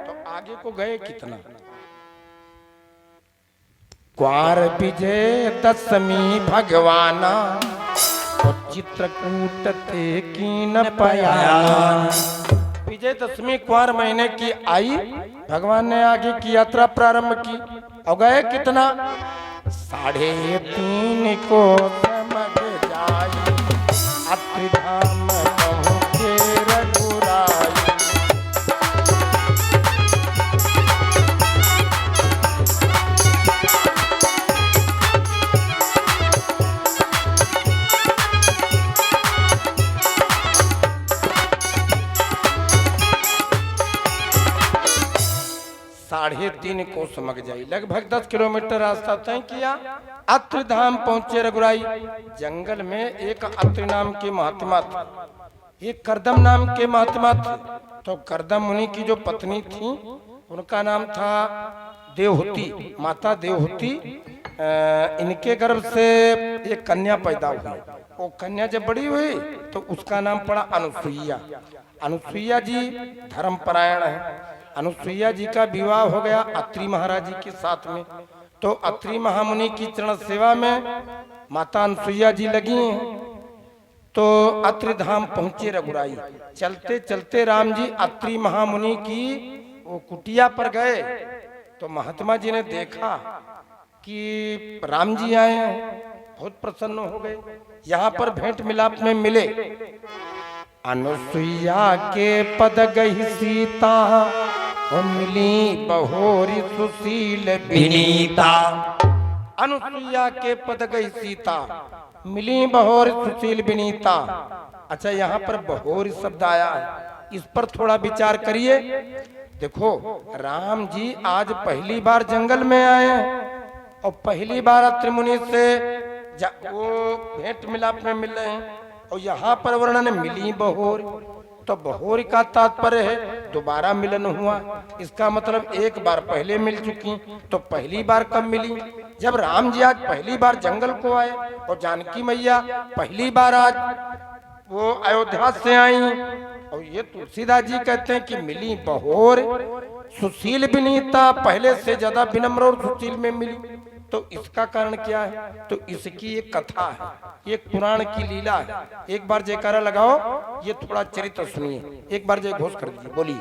तो आगे को गए कितना। क्वार विजय दशमी भगवाना तो चित्रकूट ते कीन पयाना। विजय दशमी क्वार महीने की आई, भगवान ने आगे की यात्रा प्रारंभ की और गए कितना 3.5 को समझ जाई अत्रिधाम पहुँचे रघुराई। 3.5 को समझ जाई, लगभग 10 किलोमीटर रास्ता तय किया। अत्रिधाम पहुंचे रघुराई। जंगल में एक अत्रि नाम के महात्मा थे, एक करदम नाम के महात्मा थे। तो करदम मुनि की जो पत्नी थी उनका नाम था देवहूति, माता देवहूति। इनके गर्भ से एक कन्या पैदा हुई। वो कन्या जब बड़ी हुई तो उसका नाम पड़ा अनुसुईया। अनुसुईया जी धर्मपरायण है। अनुसुईया जी का विवाह हो गया अत्रि महाराज जी के साथ में। तो अत्रि महामुनि की चरण सेवा में माता अनुसुईया जी लगी हैं। तो अत्रि धाम पहुंचे रघुराई। चलते चलते राम जी अत्रि महामुनि की वो कुटिया पर गए तो महात्मा जी ने देखा कि राम जी आए हैं, बहुत प्रसन्न हो गए। यहाँ पर भेंट मिलाप में मिले। अनुसुईया के पद गई सीता और मिली बहोरी सुशील विनीता। अनुसुईया के पद गई सीता, मिली बहोरी सुशील विनीता। अच्छा, यहाँ पर बहोरी शब्द आया है, इस पर थोड़ा विचार करिए। देखो, राम जी आज पहली बार जंगल में आए हैं और पहली बार अत्रि मुनि से वो भेंट मिलाप में मिल रहे हैं। और यहाँ पर वर्णन मिली बहोर, तो बहोर का तात्पर्य है दोबारा मिलन हुआ। इसका मतलब एक बार पहले मिल चुकी। तो पहली बार कब मिली? जब राम जी आज पहली बार जंगल को आए और जानकी मैया पहली बार आज वो अयोध्या से आई। और ये तुलसीदास जी कहते हैं कि मिली बहोर सुशील विनीता, पहले से ज्यादा विनम्र और सुशील में मिली। तो इसका कारण क्या है? तो इसकी एक कथा है, एक पुराण की लीला है। एक बार जयकारा लगाओ, ये थोड़ा चरित्र सुनिए। एक बार जय घोष कर दीजिए, बोलिए।